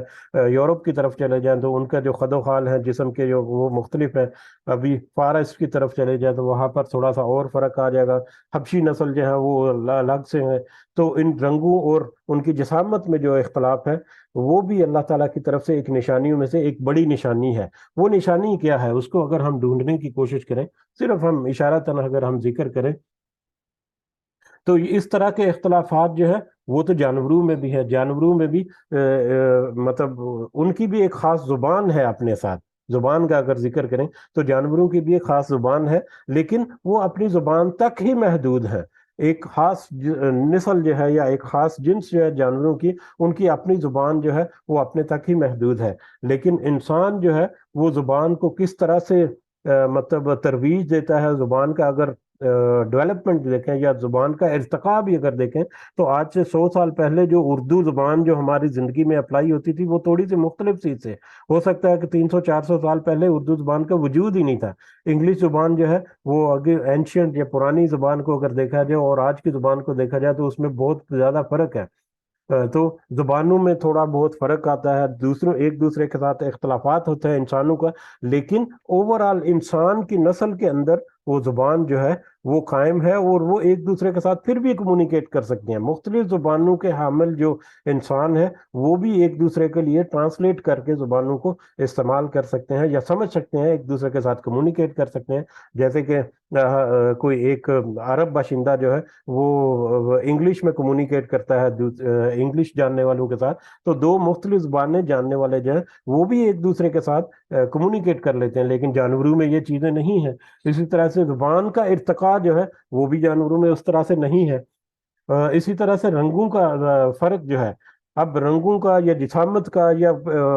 یورپ کی طرف چلے جائیں تو ان کا جو خد و خال ہے جسم کے جو وہ مختلف ہے. ابھی فارسٹ کی طرف چلے جائیں تو وہاں پر تھوڑا سا اور فرق آ جائے گا. حبشی نسل جو ہے وہ الگ سے ہے. تو ان رنگوں اور ان کی جسامت میں جو اختلاف ہے وہ بھی اللہ تعالیٰ کی طرف سے ایک نشانیوں میں سے ایک بڑی نشانی ہے. وہ نشانی کیا ہے اس کو اگر ہم ڈھونڈنے کی کوشش کریں، صرف ہم اشارتاً اگر ہم ذکر کریں تو اس طرح کے اختلافات جو ہے وہ تو جانوروں میں بھی ہے. جانوروں میں بھی مطلب ان کی بھی ایک خاص زبان ہے اپنے ساتھ. زبان کا اگر ذکر کریں تو جانوروں کی بھی ایک خاص زبان ہے، لیکن وہ اپنی زبان تک ہی محدود ہے. ایک خاص نسل جو ہے یا ایک خاص جنس جو ہے جانوروں کی، ان کی اپنی زبان جو ہے وہ اپنے تک ہی محدود ہے. لیکن انسان جو ہے وہ زبان کو کس طرح سے مطلب ترویج دیتا ہے. زبان کا اگر ڈیولپمنٹ دیکھیں یا زبان کا ارتقاء بھی اگر دیکھیں تو آج سے 100 سال پہلے جو اردو زبان جو ہماری زندگی میں اپلائی ہوتی تھی وہ تھوڑی سی مختلف چیز سے. ہو سکتا ہے کہ 300 400 سال پہلے اردو زبان کا وجود ہی نہیں تھا. انگلش زبان جو ہے وہ اگر اینشینٹ یا پرانی زبان کو اگر دیکھا جائے اور آج کی زبان کو دیکھا جائے تو اس میں بہت زیادہ فرق ہے. تو زبانوں میں تھوڑا بہت فرق آتا ہے، ایک دوسرے کے ساتھ اختلافات ہوتے ہیں انسانوں کا، لیکن اوورآل انسان کی نسل کے اندر وہ زبان جو ہے وہ قائم ہے اور وہ ایک دوسرے کے ساتھ پھر بھی کمیونیکیٹ کر سکتے ہیں. مختلف زبانوں کے حامل جو انسان ہے وہ بھی ایک دوسرے کے لیے ٹرانسلیٹ کر کے زبانوں کو استعمال کر سکتے ہیں یا سمجھ سکتے ہیں، ایک دوسرے کے ساتھ کمیونیکیٹ کر سکتے ہیں. جیسے کہ کوئی ایک عرب باشندہ جو ہے وہ انگلش میں کمیونیکیٹ کرتا ہے انگلش جاننے والوں کے ساتھ، تو دو مختلف زبانیں جاننے والے جو ہیں وہ بھی ایک دوسرے کے ساتھ کمیونیکیٹ کر لیتے ہیں. لیکن جانوروں میں یہ چیزیں نہیں ہیں. اسی طرح سے زبان کا ارتقاء جو ہے وہ بھی جانوروں میں اس طرح سے نہیں ہے. اسی طرح سے رنگوں کا فرق جو ہے، اب رنگوں کا یا جسامت کا یا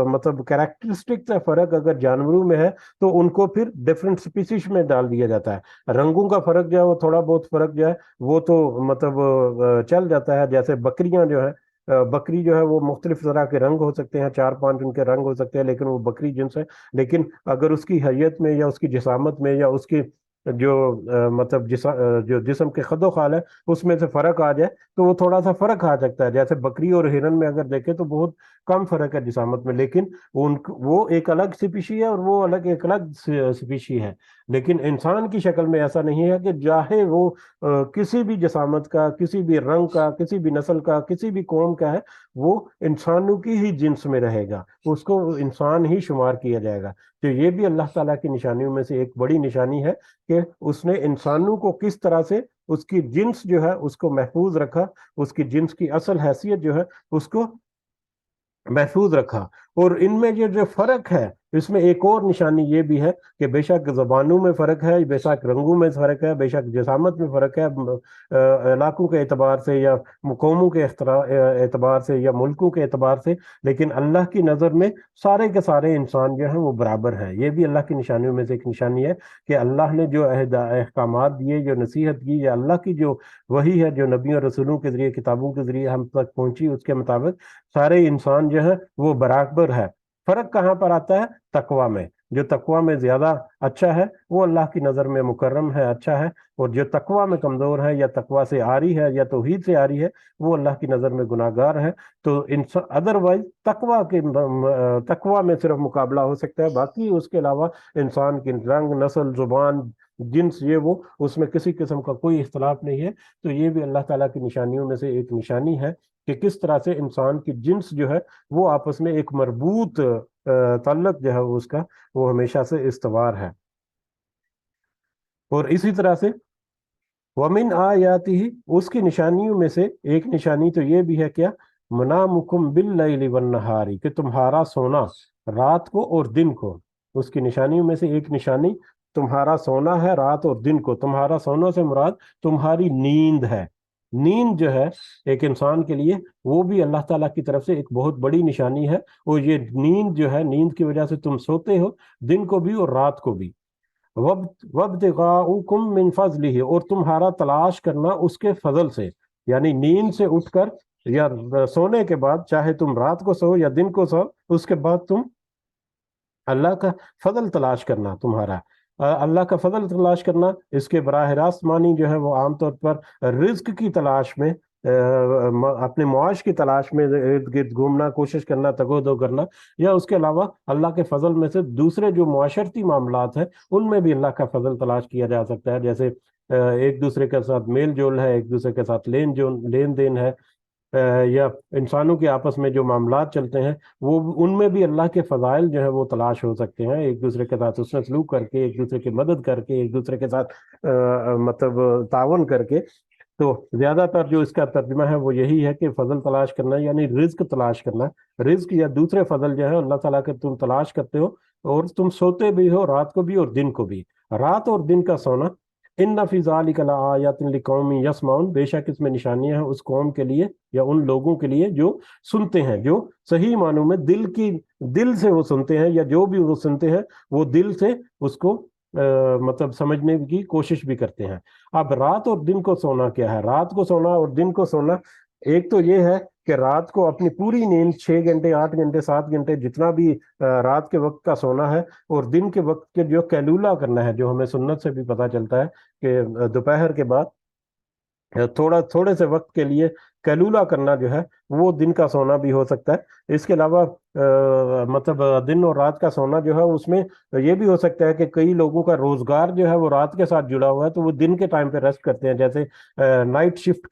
مطلب کریکٹرسٹک کا فرق اگر جانوروں میں ہے تو ان کو پھر ڈفرینٹ سپیسیز میں ڈال دیا جاتا ہے. رنگوں کا فرق جو ہے وہ تھوڑا بہت فرق جو ہے وہ تو مطلب چل جاتا ہے. جیسے بکریاں جو ہے، بکری جو ہے وہ مختلف طرح کے رنگ ہو سکتے ہیں، 4 5 ان کے رنگ ہو سکتے ہیں، لیکن وہ بکری جنس ہے. لیکن اگر اس کی حیت میں یا اس کی جسامت میں یا اس کی جو مطلب جو جسم کے خد و خال ہے اس میں سے فرق آ جائے تو وہ تھوڑا سا فرق آ سکتا ہے. جیسے بکری اور ہرن میں اگر دیکھیں تو بہت کم فرق ہے جسامت میں، لیکن وہ ایک الگ سپیشی ہے اور وہ ایک الگ سپیشی ہے. لیکن انسان کی شکل میں ایسا نہیں ہے کہ چاہے وہ کسی بھی جسامت کا، کسی بھی رنگ کا، کسی بھی نسل کا، کسی بھی قوم کا ہے، وہ انسانوں کی ہی جنس میں رہے گا، اس کو انسان ہی شمار کیا جائے گا. تو یہ بھی اللہ تعالیٰ کی نشانیوں میں سے ایک بڑی نشانی ہے کہ اس نے انسانوں کو کس طرح سے اس کی جنس جو ہے اس کو محفوظ رکھا، اس کی جنس کی اصل حیثیت جو ہے اس کو محفوظ رکھا. اور ان میں جو فرق ہے اس میں ایک اور نشانی یہ بھی ہے کہ بے شک زبانوں میں فرق ہے، بے شک رنگوں میں فرق ہے، بے شک جسامت میں فرق ہے، علاقوں کے اعتبار سے یا قوموں کے اعتبار سے یا ملکوں کے اعتبار سے، لیکن اللہ کی نظر میں سارے کے سارے انسان جو ہیں وہ برابر ہیں. یہ بھی اللہ کی نشانیوں میں سے ایک نشانی ہے کہ اللہ نے جو احکامات دیے، جو نصیحت کی، یا اللہ کی جو وحی ہے جو نبیوں اور رسولوں کے ذریعے، کتابوں کے ذریعے ہم تک پہنچی، اس کے مطابق سارے انسان جو ہے وہ برابر ہے. فرق کہاں پر آتا ہے؟ تقوی میں. جو تقوی میں زیادہ اچھا ہے وہ اللہ کی نظر میں مکرم ہے، اچھا ہے، اور جو تقوی میں کمزور ہے یا تقوی سے آری ہے یا توحید سے آری ہے وہ اللہ کی نظر میں گناہگار ہے. تو ادروائز تقوی میں صرف مقابلہ ہو سکتا ہے، باقی اس کے علاوہ انسان کی رنگ، نسل، زبان، جنس، یہ وہ اس میں کسی قسم کا کوئی اختلاف نہیں ہے. تو یہ بھی اللہ تعالیٰ کی نشانیوں میں سے ایک نشانی ہے کہ کس طرح سے انسان کی جنس جو ہے وہ آپس میں ایک مربوط تعلق جو ہے اس کا وہ ہمیشہ سے استوار ہے. اور اسی طرح سے وَمِنْ آیَاتِهِ، اس کی نشانیوں میں سے ایک نشانی تو یہ بھی ہے کیا؟ مَنَامُكُمْ بِاللَّيْلِ وَالنَّهَارِ، کہ تمہارا سونا رات کو اور دن کو. اس کی نشانیوں میں سے ایک نشانی تمہارا سونا ہے رات اور دن کو. تمہارا سونا سے مراد تمہاری نیند ہے. نیند جو ہے ایک انسان کے لیے وہ بھی اللہ تعالیٰ کی طرف سے ایک بہت بڑی نشانی ہے. اور یہ نیند جو ہے، نیند کی وجہ سے تم سوتے ہو دن کو بھی اور رات کو بھی. وَابْتِغَاؤُكُم مِّن فَضْلِهِ، اور تمہارا تلاش کرنا اس کے فضل سے. یعنی نیند سے اٹھ کر یا سونے کے بعد، چاہے تم رات کو سو یا دن کو سو، اس کے بعد تم اللہ کا فضل تلاش کرنا. تمہارا اللہ کا فضل تلاش کرنا، اس کے براہ راست معنی جو ہے وہ عام طور پر رزق کی تلاش میں، اپنے معاش کی تلاش میں ارد گرد گھومنا، کوشش کرنا، تگ و دو کرنا، یا اس کے علاوہ اللہ کے فضل میں سے دوسرے جو معاشرتی معاملات ہیں ان میں بھی اللہ کا فضل تلاش کیا جا سکتا ہے. جیسے ایک دوسرے کے ساتھ میل جول ہے، ایک دوسرے کے ساتھ لین دین ہے، یا انسانوں کے آپس میں جو معاملات چلتے ہیں وہ ان میں بھی اللہ کے فضائل جو ہے وہ تلاش ہو سکتے ہیں. ایک دوسرے کے ساتھ حسن سلوک کر کے، ایک دوسرے کی مدد کر کے، ایک دوسرے کے ساتھ مطلب تعاون کر کے. تو زیادہ تر جو اس کا ترجمہ ہے وہ یہی ہے کہ فضل تلاش کرنا یعنی رزق تلاش کرنا. رزق یا دوسرے فضل جو ہے اللہ تعالیٰ کے تم تلاش کرتے ہو، اور تم سوتے بھی ہو رات کو بھی اور دن کو بھی. رات اور دن کا سونا، ان فی ذلک لآیات لقوم یسمعون، بے شک اس میں نشانیاں ہیں اس قوم کے لیے یا ان لوگوں کے لیے جو سنتے ہیں، جو صحیح معنوں میں دل سے وہ سنتے ہیں، یا جو بھی وہ سنتے ہیں وہ دل سے اس کو مطلب سمجھنے کی کوشش بھی کرتے ہیں. اب رات اور دن کو سونا کیا ہے؟ رات کو سونا اور دن کو سونا، ایک تو یہ ہے کہ رات کو اپنی پوری نیند 6 گھنٹے، 8 گھنٹے، 7 گھنٹے جتنا بھی رات کے وقت کا سونا ہے، اور دن کے وقت کے جو قیلولہ کرنا ہے، جو ہمیں سنت سے بھی پتہ چلتا ہے کہ دوپہر کے بعد تھوڑے سے وقت کے لیے قیلولہ کرنا جو ہے وہ دن کا سونا بھی ہو سکتا ہے. اس کے علاوہ مطلب دن اور رات کا سونا جو ہے اس میں یہ بھی ہو سکتا ہے کہ کئی لوگوں کا روزگار جو ہے وہ رات کے ساتھ جڑا ہوا ہے تو وہ دن کے ٹائم پہ ریسٹ کرتے ہیں. جیسے نائٹ شفٹ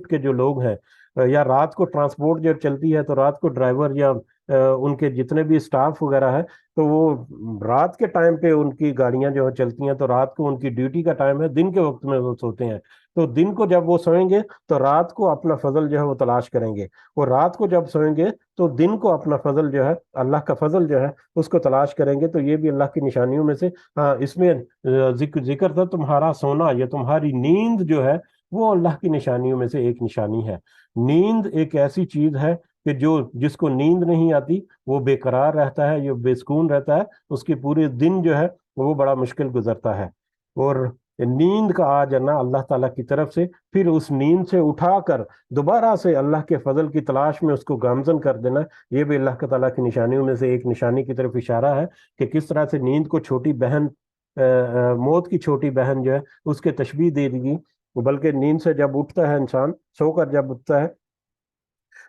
کے جو لوگ ہیں، یا رات کو ٹرانسپورٹ جو چلتی ہے تو رات کو ڈرائیور یا ان کے جتنے بھی سٹاف وغیرہ ہے تو وہ رات کے ٹائم پہ ان کی گاڑیاں جو چلتی ہیں تو رات کو ان کی ڈیوٹی کا ٹائم ہے، دن کے وقت میں وہ سوتے ہیں. تو دن کو جب وہ سوئیں گے تو رات کو اپنا فضل جو ہے وہ تلاش کریں گے، اور رات کو جب سوئیں گے تو دن کو اپنا فضل جو ہے، اللہ کا فضل جو ہے اس کو تلاش کریں گے. تو یہ بھی اللہ کی نشانیوں میں سے اس میں ذکر تھا تمہارا سونا یا تمہاری نیند جو ہے وہ اللہ کی نشانیوں میں سے ایک نشانی ہے. نیند ایک ایسی چیز ہے کہ جس کو نیند نہیں آتی وہ بے قرار رہتا ہے، یہ بے سکون رہتا ہے، اس کی پورے دن جو ہے وہ بڑا مشکل گزرتا ہے. اور نیند کا آ جانا اللہ تعالیٰ کی طرف سے، پھر اس نیند سے اٹھا کر دوبارہ سے اللہ کے فضل کی تلاش میں اس کو گامزن کر دینا، یہ بھی اللہ تعالیٰ کی نشانیوں میں سے ایک نشانی کی طرف اشارہ ہے کہ کس طرح سے نیند کو چھوٹی بہن موت کی چھوٹی بہن جو ہے اس کے تشبیہ دے دی، بلکہ نیند سے جب اٹھتا ہے انسان، سو کر جب اٹھتا ہے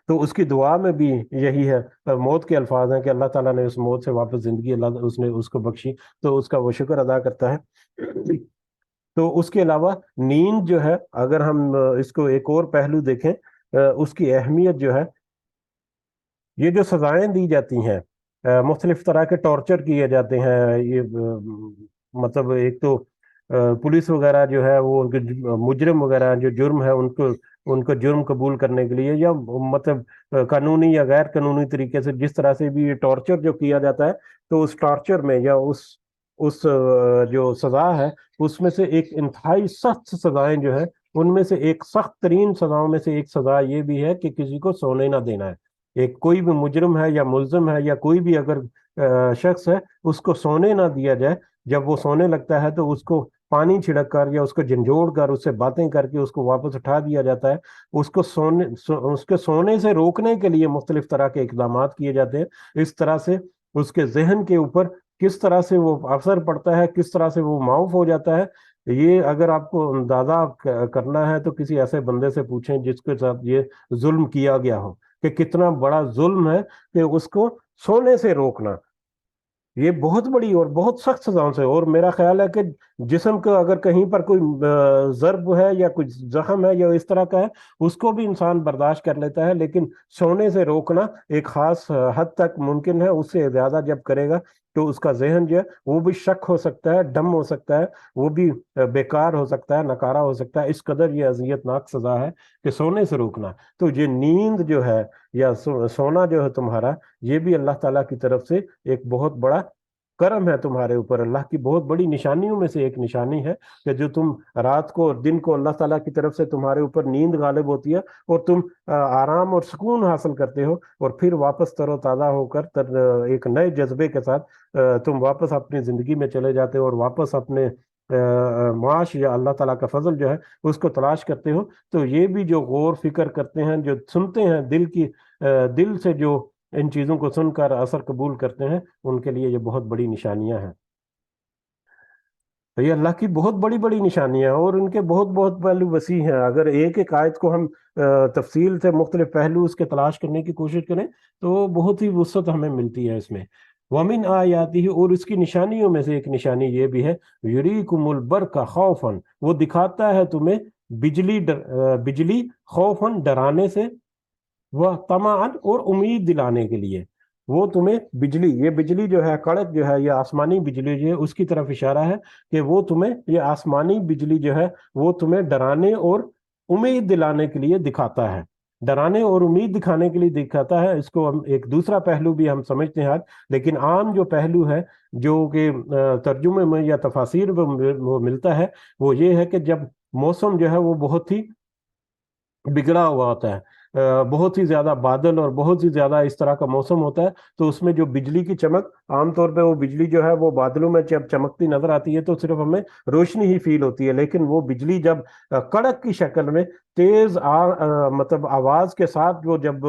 تو اس کی دعا میں بھی یہی ہے، موت کے الفاظ ہیں کہ اللہ تعالیٰ نے اس موت سے واپس زندگی اللہ اس نے اس کو بخشی، تو اس کا وہ شکر ادا کرتا ہے۔ تو اس کے علاوہ نیند جو ہے، اگر ہم اس کو ایک اور پہلو دیکھیں، اس کی اہمیت جو ہے، یہ جو سزائیں دی جاتی ہیں، مختلف طرح کے ٹارچر کیے جاتے ہیں، یہ مطلب ایک تو پولیس وغیرہ جو ہے وہ مجرم وغیرہ جو جرم ہے ان کو جرم قبول کرنے کے لیے، یا مطلب قانونی یا غیر قانونی طریقے سے جس طرح سے بھی یہ ٹارچر جو کیا جاتا ہے، تو اس ٹارچر میں یا اس جو سزا ہے اس میں سے ایک انتہائی سخت سزائیں جو ہے، ان میں سے ایک سخت ترین سزاؤں میں سے ایک سزا یہ بھی ہے کہ کسی کو سونے نہ دینا ہے۔ ایک کوئی بھی مجرم ہے یا ملزم ہے یا کوئی بھی اگر شخص ہے، اس کو سونے نہ دیا جائے، جب وہ سونے لگتا ہے تو اس کو پانی چھڑک کر یا اس کو جھنجھوڑ کر اس سے باتیں کر کے اس کو واپس اٹھا دیا جاتا ہے۔ اس کے سونے سے روکنے کے لیے مختلف طرح کے اقدامات کیے جاتے ہیں، اس طرح سے اس کے ذہن کے اوپر کس طرح سے وہ اثر پڑتا ہے، کس طرح سے وہ معاف ہو جاتا ہے۔ یہ اگر آپ کو اندازہ کرنا ہے تو کسی ایسے بندے سے پوچھیں جس کے ساتھ یہ ظلم کیا گیا ہو، کہ کتنا بڑا ظلم ہے کہ اس کو سونے سے روکنا۔ یہ بہت بڑی اور بہت سخت سزاؤں سے، اور میرا خیال ہے کہ جسم کا اگر کہیں پر کوئی ضرب ہے یا کچھ زخم ہے یا اس طرح کا ہے، اس کو بھی انسان برداشت کر لیتا ہے، لیکن سونے سے روکنا ایک خاص حد تک ممکن ہے، اس سے زیادہ جب کرے گا تو اس کا ذہن جو ہے وہ بھی شک ہو سکتا ہے، ڈم ہو سکتا ہے، وہ بھی بیکار ہو سکتا ہے، ناکارہ ہو سکتا ہے۔ اس قدر یہ اذیت ناک سزا ہے کہ سونے سے روکنا۔ تو یہ نیند جو ہے یا سونا جو ہے تمہارا، یہ بھی اللہ تعالیٰ کی طرف سے ایک بہت بڑا کرم ہے تمہارے اوپر، اللہ کی بہت بڑی نشانیوں میں سے ایک نشانی ہے کہ جو تم رات کو اور دن کو اللہ تعالیٰ کی طرف سے تمہارے اوپر نیند غالب ہوتی ہے اور تم آرام اور سکون حاصل کرتے ہو، اور پھر واپس تر و تازہ ہو کر ایک نئے جذبے کے ساتھ تم واپس اپنی زندگی میں چلے جاتے ہو، اور واپس اپنے معاش یا اللہ تعالیٰ کا فضل جو ہے اس کو تلاش کرتے ہو۔ تو یہ بھی جو غور فکر کرتے ہیں، جو سنتے ہیں دل سے جو ان چیزوں کو سن کر اثر قبول کرتے ہیں، ان کے لیے یہ بہت بڑی نشانیاں ہیں۔ تو یہ اللہ کی بہت بڑی بڑی نشانیاں ہیں، اور ان کے بہت بہت پہلو وسیع ہیں۔ اگر ایک ایک آیت کو ہم تفصیل سے مختلف پہلو اس کے تلاش کرنے کی کوشش کریں تو بہت ہی وسعت ہمیں ملتی ہے اس میں۔ وَمِنْ آیَاتِهِ، اور اس کی نشانیوں میں سے ایک نشانی یہ بھی ہے، یُرِیکُمُ الْبَرْقَ خَوْفًا، وہ دکھاتا ہے تمہیں بجلی خوفاً ڈرانے سے، وہ طمعاً اور امید دلانے کے لیے۔ وہ تمہیں بجلی، یہ بجلی جو ہے کڑک جو ہے، یہ آسمانی بجلی جو ہے اس کی طرف اشارہ ہے کہ وہ تمہیں، یہ آسمانی بجلی جو ہے وہ تمہیں ڈرانے اور امید دلانے کے لیے دکھاتا ہے، ڈرانے اور امید دکھانے کے لیے دکھاتا ہے۔ اس کو ہم ایک دوسرا پہلو بھی ہم سمجھتے ہیں آج، لیکن عام جو پہلو ہے جو کہ ترجمے میں یا تفاسیر میں وہ ملتا ہے، وہ یہ ہے کہ جب موسم جو ہے وہ بہت ہی بگڑا ہوا ہوتا ہے، بہت ہی زیادہ بادل اور بہت ہی زیادہ اس طرح کا موسم ہوتا ہے، تو اس میں جو بجلی کی چمک، عام طور پہ وہ بجلی جو ہے وہ بادلوں میں جب چمکتی نظر آتی ہے تو صرف ہمیں روشنی ہی فیل ہوتی ہے، لیکن وہ بجلی جب کڑک کی شکل میں تیز مطلب آواز کے ساتھ وہ جب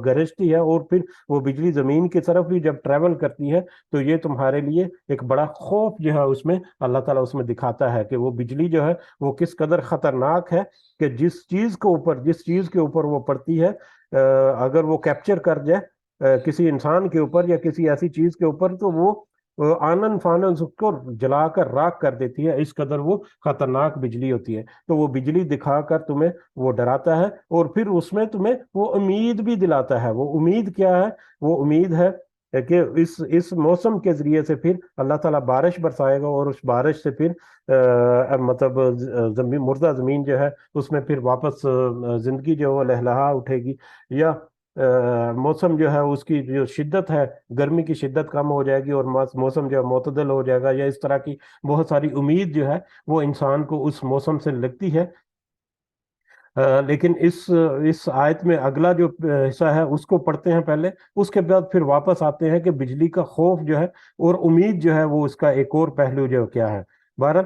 گرجتی ہے، اور پھر وہ بجلی زمین کی طرف بھی جب ٹریول کرتی ہے، تو یہ تمہارے لیے ایک بڑا خوف جو ہے اس میں اللہ تعالیٰ اس میں دکھاتا ہے کہ وہ بجلی جو ہے وہ کس قدر خطرناک ہے، کہ جس چیز کے اوپر وہ پڑتی ہے، اگر وہ کیپچر کر جائے کسی انسان کے اوپر یا کسی ایسی چیز کے اوپر، تو وہ آنن فانن اس کو جلا کر راکھ کر دیتی ہے، اس قدر وہ خطرناک بجلی ہوتی ہے۔ تو وہ بجلی دکھا کر تمہیں وہ ڈراتا ہے، اور پھر اس میں تمہیں وہ امید بھی دلاتا ہے۔ وہ امید کیا ہے؟ وہ امید ہے کہ اس موسم کے ذریعے سے پھر اللہ تعالیٰ بارش برسائے گا، اور اس بارش سے پھر مطلب مردہ زمین جو ہے اس میں پھر واپس زندگی جو ہے لہلہا اٹھے گی، یا موسم جو ہے اس کی جو شدت ہے، گرمی کی شدت کم ہو جائے گی، اور موسم جو ہے معتدل ہو جائے گا، یا اس طرح کی بہت ساری امید جو ہے وہ انسان کو اس موسم سے لگتی ہے۔ لیکن اس آیت میں اگلا جو حصہ ہے اس کو پڑھتے ہیں پہلے، اس کے بعد پھر واپس آتے ہیں کہ بجلی کا خوف جو ہے اور امید جو ہے وہ اس کا ایک اور پہلو جو کیا ہے۔ بہرحال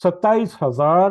27,000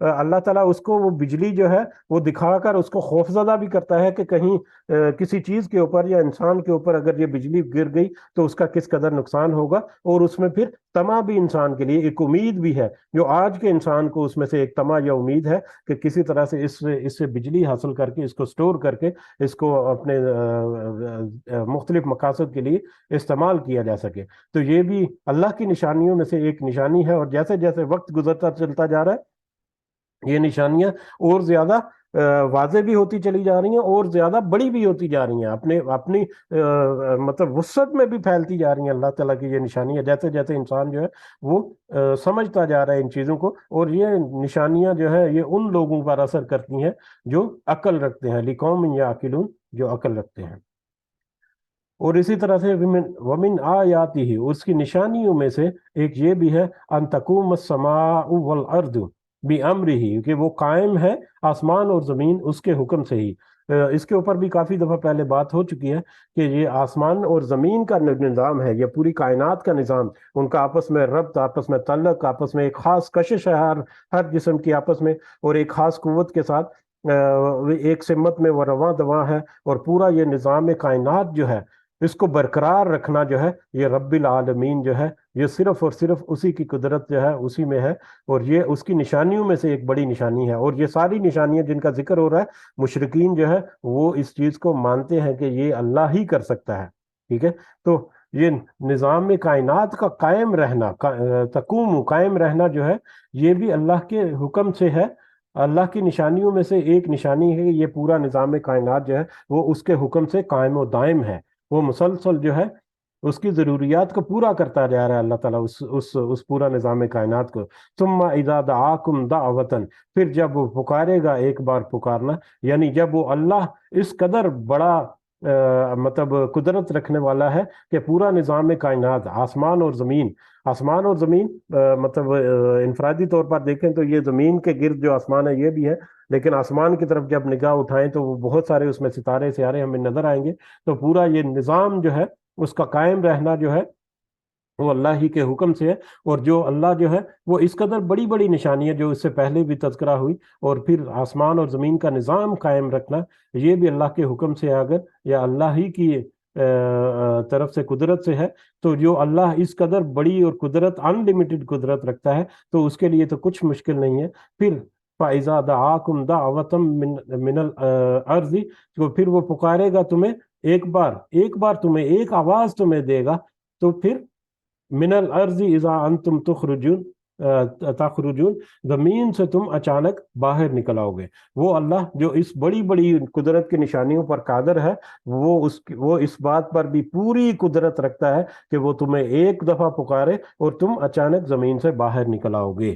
اللہ تعالیٰ اس کو وہ بجلی جو ہے وہ دکھا کر اس کو خوفزدہ بھی کرتا ہے کہ کہیں کسی چیز کے اوپر یا انسان کے اوپر اگر یہ بجلی گر گئی تو اس کا کس قدر نقصان ہوگا، اور اس میں پھر تما بھی انسان کے لیے ایک امید بھی ہے، جو آج کے انسان کو اس میں سے ایک تما یا امید ہے کہ کسی طرح سے اس سے بجلی حاصل کر کے، اس کو سٹور کر کے، اس کو اپنے مختلف مقاصد کے لیے استعمال کیا جا سکے۔ تو یہ بھی اللہ کی نشانیوں میں سے ایک نشانی ہے، اور جیسے جیسے وقت گزرتا چلتا جا رہا ہے یہ نشانیاں اور زیادہ واضح بھی ہوتی چلی جا رہی ہیں، اور زیادہ بڑی بھی ہوتی جا رہی ہیں، اپنی مطلب وسعت میں بھی پھیلتی جا رہی ہیں اللہ تعالیٰ کی یہ نشانیاں، جیسے جیسے انسان جو ہے وہ سمجھتا جا رہا ہے ان چیزوں کو، اور یہ نشانیاں جو ہے یہ ان لوگوں پر اثر کرتی ہیں جو عقل رکھتے ہیں، لِقَوْمٍ يَعْقِلُونَ، جو عقل رکھتے ہیں۔ اور اسی طرح سے ومن آیاتہ، اس کی نشانیوں میں سے ایک یہ بھی ہے ان تقوم السماء والارض بامرہ، کہ وہ قائم ہے آسمان اور زمین اس کے حکم سے ہی۔ اس کے اوپر بھی کافی دفعہ پہلے بات ہو چکی ہے کہ یہ آسمان اور زمین کا نظام ہے، یہ پوری کائنات کا نظام، ان کا آپس میں ربط، آپس میں تعلق، آپس میں ایک خاص کشش ہے ہر جسم کی آپس میں، اور ایک خاص قوت کے ساتھ ایک سمت میں وہ رواں دواں ہے، اور پورا یہ نظام کائنات جو ہے اس کو برقرار رکھنا جو ہے یہ رب العالمین جو ہے یہ صرف اور صرف اسی کی قدرت جو ہے اسی میں ہے، اور یہ اس کی نشانیوں میں سے ایک بڑی نشانی ہے۔ اور یہ ساری نشانیاں جن کا ذکر ہو رہا ہے، مشرکین جو ہے وہ اس چیز کو مانتے ہیں کہ یہ اللہ ہی کر سکتا ہے، ٹھیک ہے؟ تو یہ نظام کائنات کا قائم رہنا، تقوم قائم رہنا جو ہے یہ بھی اللہ کے حکم سے ہے۔ اللہ کی نشانیوں میں سے ایک نشانی ہے کہ یہ پورا نظام کائنات جو ہے وہ اس کے حکم سے قائم و دائم ہے، وہ مسلسل جو ہے اس کی ضروریات کو پورا کرتا جا رہا ہے اللہ تعالیٰ اس پورا نظام کائنات کو۔ ثم اذا دعاکم دعوتن، پھر جب وہ پکارے گا ایک بار پکارنا، یعنی جب وہ اللہ اس قدر بڑا مطلب قدرت رکھنے والا ہے کہ پورا نظام کائنات، آسمان اور زمین مطلب انفرادی طور پر دیکھیں تو یہ زمین کے گرد جو آسمان ہے یہ بھی ہے، لیکن آسمان کی طرف جب نگاہ اٹھائیں تو وہ بہت سارے اس میں ستارے سیارے ہمیں نظر آئیں گے۔ تو پورا یہ نظام جو ہے اس کا قائم رہنا جو ہے وہ اللہ ہی کے حکم سے ہے، اور جو اللہ جو ہے وہ اس قدر بڑی بڑی نشانیاں جو اس سے پہلے بھی تذکرہ ہوئی، اور پھر آسمان اور زمین کا نظام قائم رکھنا یہ بھی اللہ کے حکم سے اگر یا اللہ ہی کی طرف سے قدرت سے ہے، تو جو اللہ اس قدر بڑی اور قدرت انلمیٹڈ قدرت رکھتا ہے تو اس کے لیے تو کچھ مشکل نہیں ہے۔ پھر فَإِذَا دَعَاكُمْ دَعْوَةً مِّنَ الْأَرْضِ، تو پھر وہ پکارے گا تمہیں ایک بار تمہیں ایک آواز تمہیں دے گا، تو پھر من الارض اذا انتم تخرجون، زمین سے تم اچانک باہر نکل آؤ گے۔ وہ اللہ جو اس بڑی بڑی قدرت کی نشانیوں پر قادر ہے، وہ اس بات پر بھی پوری قدرت رکھتا ہے کہ وہ تمہیں ایک دفعہ پکارے اور تم اچانک زمین سے باہر نکل آؤ گے۔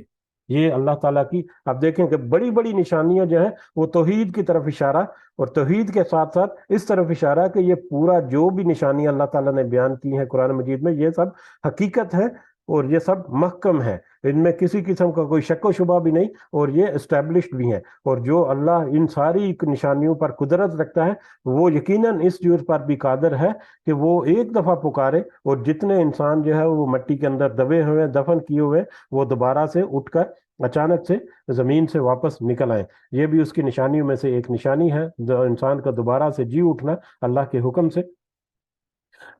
یہ اللہ تعالیٰ کی، آپ دیکھیں کہ بڑی بڑی نشانیاں جو ہیں وہ توحید کی طرف اشارہ، اور توحید کے ساتھ ساتھ اس طرف اشارہ کہ یہ پورا جو بھی نشانیاں اللہ تعالیٰ نے بیان کی ہیں قرآن مجید میں یہ سب حقیقت ہے، اور یہ سب محکم ہے، ان میں کسی قسم کا کوئی شک و شبہ بھی نہیں، اور یہ اسٹیبلشڈ بھی ہیں۔ اور جو اللہ ان ساری نشانیوں پر قدرت رکھتا ہے وہ یقیناً اس چیز پر بھی قادر ہے کہ وہ ایک دفعہ پکارے اور جتنے انسان جو ہے وہ مٹی کے اندر دبے ہوئے دفن کیے ہوئے وہ دوبارہ سے اٹھ کر اچانک سے زمین سے واپس نکل آئے۔ یہ بھی اس کی نشانیوں میں سے ایک نشانی ہے، جو انسان کا دوبارہ سے جی اٹھنا اللہ کے حکم سے۔